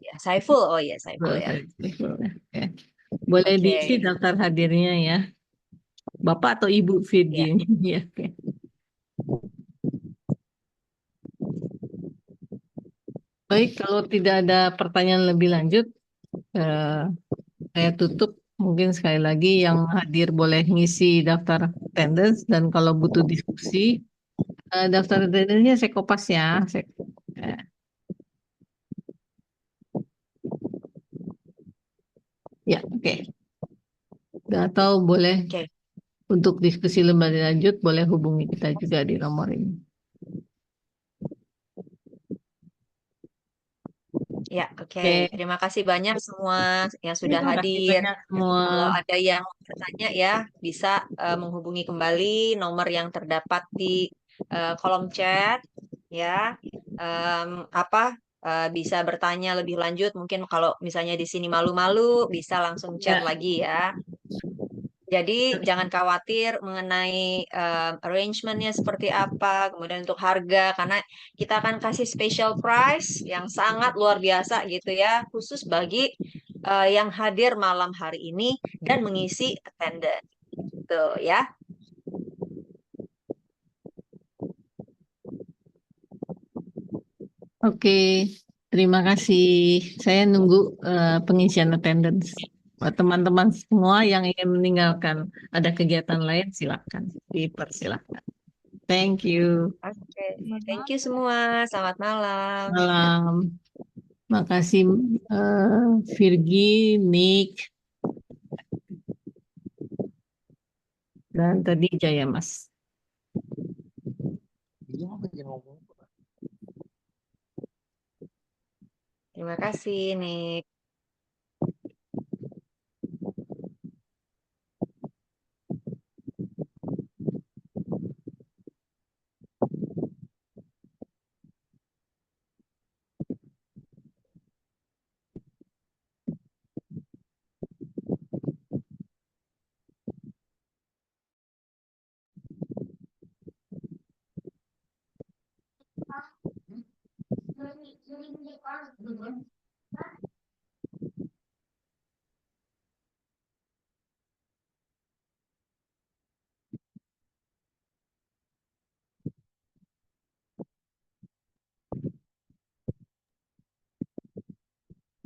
[SPEAKER 4] Ya, Saiful, oh iya Saiful ya.
[SPEAKER 1] Saiful, ya. Oke. Boleh
[SPEAKER 4] Oke.
[SPEAKER 1] diisi daftar hadirnya ya. Bapak atau Ibu Virgi.
[SPEAKER 4] Ya.
[SPEAKER 1] Ya, oke. Baik, kalau tidak ada pertanyaan lebih lanjut, saya tutup. Mungkin sekali lagi yang hadir boleh ngisi daftar attendance, dan kalau butuh diskusi, daftar attendance-nya saya kopas ya. Ya, oke. Atau boleh
[SPEAKER 4] Oke.
[SPEAKER 1] untuk diskusi lebih lanjut, boleh hubungi kita juga di nomor ini.
[SPEAKER 4] Ya, oke.
[SPEAKER 1] Oke.
[SPEAKER 4] Terima kasih banyak semua yang sudah
[SPEAKER 1] Terima kasih
[SPEAKER 4] hadir.
[SPEAKER 1] banyak semua.
[SPEAKER 4] Kalau ada yang bertanya ya, bisa menghubungi kembali nomor yang terdapat di kolom chat ya. Bisa bertanya lebih lanjut. Mungkin kalau misalnya di sini malu-malu, bisa langsung chat
[SPEAKER 1] Ya.
[SPEAKER 4] lagi ya. Jadi jangan khawatir mengenai arrangementnya seperti apa, kemudian untuk harga, karena kita akan kasih special price yang sangat luar biasa gitu ya, khusus bagi yang hadir malam hari ini dan mengisi attendance. Tuh ya.
[SPEAKER 1] Oke, terima kasih. Saya nunggu pengisian attendance. Buat teman-teman semua yang ingin meninggalkan, ada kegiatan lain, silakan, dipersilakan. Thank you.
[SPEAKER 4] Oke, thank you semua. Selamat malam.
[SPEAKER 1] Malam. Makasih Virgi, Nick, dan tadi Jaya Mas.
[SPEAKER 4] Terima kasih, Nick.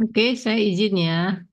[SPEAKER 1] Oke, saya izin ya.